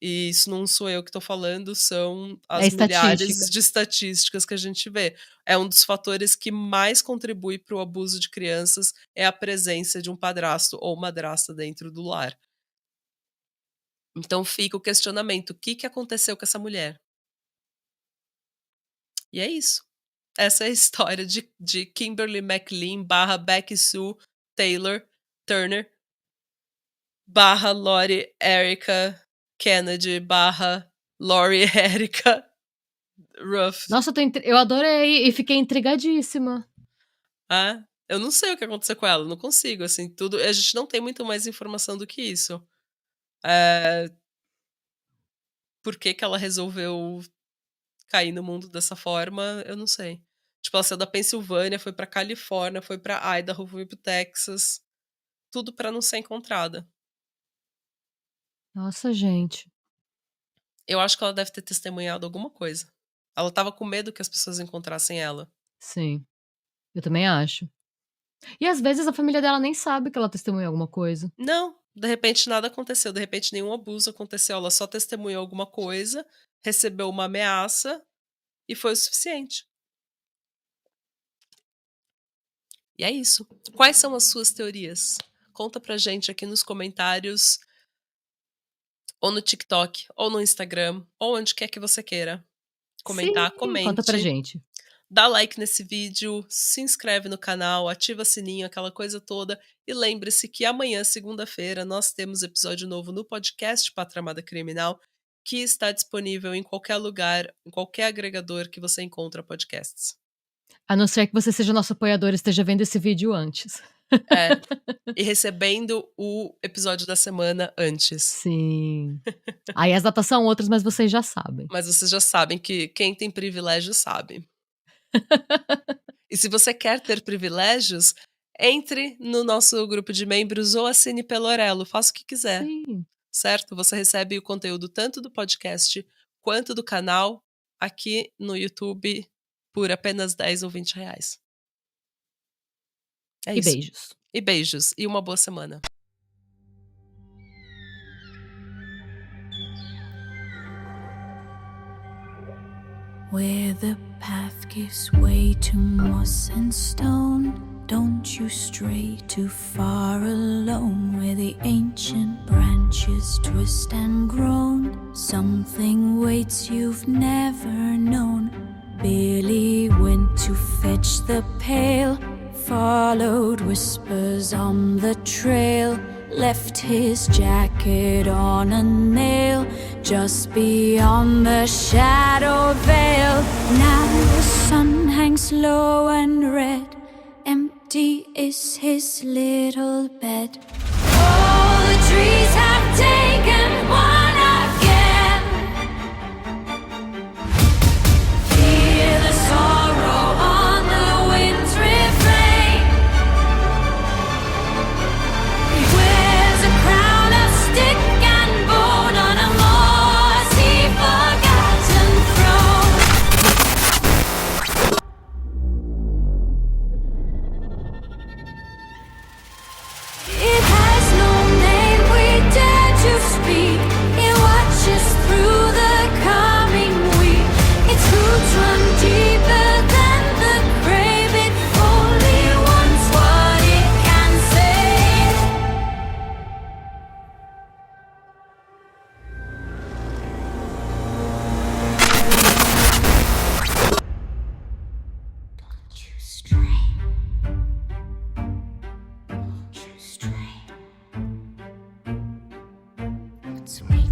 E isso não sou eu que estou falando, são É as estatística. milhares de estatísticas que a gente vê. É um dos fatores que mais contribui para o abuso de crianças, é a presença de um padrasto ou madrasta dentro do lar. Então fica o questionamento: o que que aconteceu com essa mulher? E é isso. Essa é a história de Kimberly McLean / Becky Sue Taylor Turner / Lori Erica Kennedy / Lori Erica Ruff. Nossa, eu adorei e fiquei intrigadíssima. Ah, eu não sei o que aconteceu com ela, não consigo, assim, tudo a gente não tem muito mais informação do que isso. Por que que ela resolveu cair no mundo dessa forma, eu não sei. Tipo, ela saiu da Pensilvânia, foi pra Califórnia, foi pra Idaho, foi pro Texas, tudo pra não ser encontrada. Nossa, gente. Eu acho que ela deve ter testemunhado alguma coisa. Ela estava com medo que as pessoas encontrassem ela. Sim, eu também acho. E às vezes a família dela nem sabe que ela testemunhou alguma coisa. Não, de repente nada aconteceu, de repente nenhum abuso aconteceu, ela só testemunhou alguma coisa, recebeu uma ameaça e foi o suficiente. E é isso. Quais são as suas teorias? Conta pra gente aqui nos comentários, ou no TikTok, ou no Instagram, ou onde quer que você queira comentar, Sim, conta pra comente. gente. Dá like nesse vídeo, se inscreve no canal, ativa sininho, aquela coisa toda. E lembre-se que amanhã, segunda-feira, nós temos episódio novo no podcast Pátria Amada Criminal, que está disponível em qualquer lugar, em qualquer agregador que você encontra podcasts. A não ser que você seja nosso apoiador e esteja vendo esse vídeo antes. É, e recebendo o episódio da semana antes. Sim. Aí as datas são outras, mas vocês já sabem. Mas vocês já sabem que quem tem privilégio sabe. E se você quer ter privilégios, entre no nosso grupo de membros ou assine pelo Orelo, faça o que quiser, Sim. certo? Você recebe o conteúdo tanto do podcast quanto do canal aqui no YouTube por apenas 10 ou 20 reais. É E isso. beijos. E beijos, e uma boa semana. Where the path gives way to moss and stone, don't you stray too far alone. Where the ancient branches twist and groan, something waits you've never known. Billy went to fetch the pail, followed whispers on the trail, left his jacket on a nail just beyond the shadow veil. Now the sun hangs low and red, empty is his little bed. All the trees have taken one again. Hear the sorrow on the wind's refrain. He wears a crown of stick and bone on a mossy forgotten throne. It has no name we dare to speak. It watches through the coming week. Its roots run deeper than the grave. It only wants what it can say. Don't you stray. Don't you stray. It's waiting.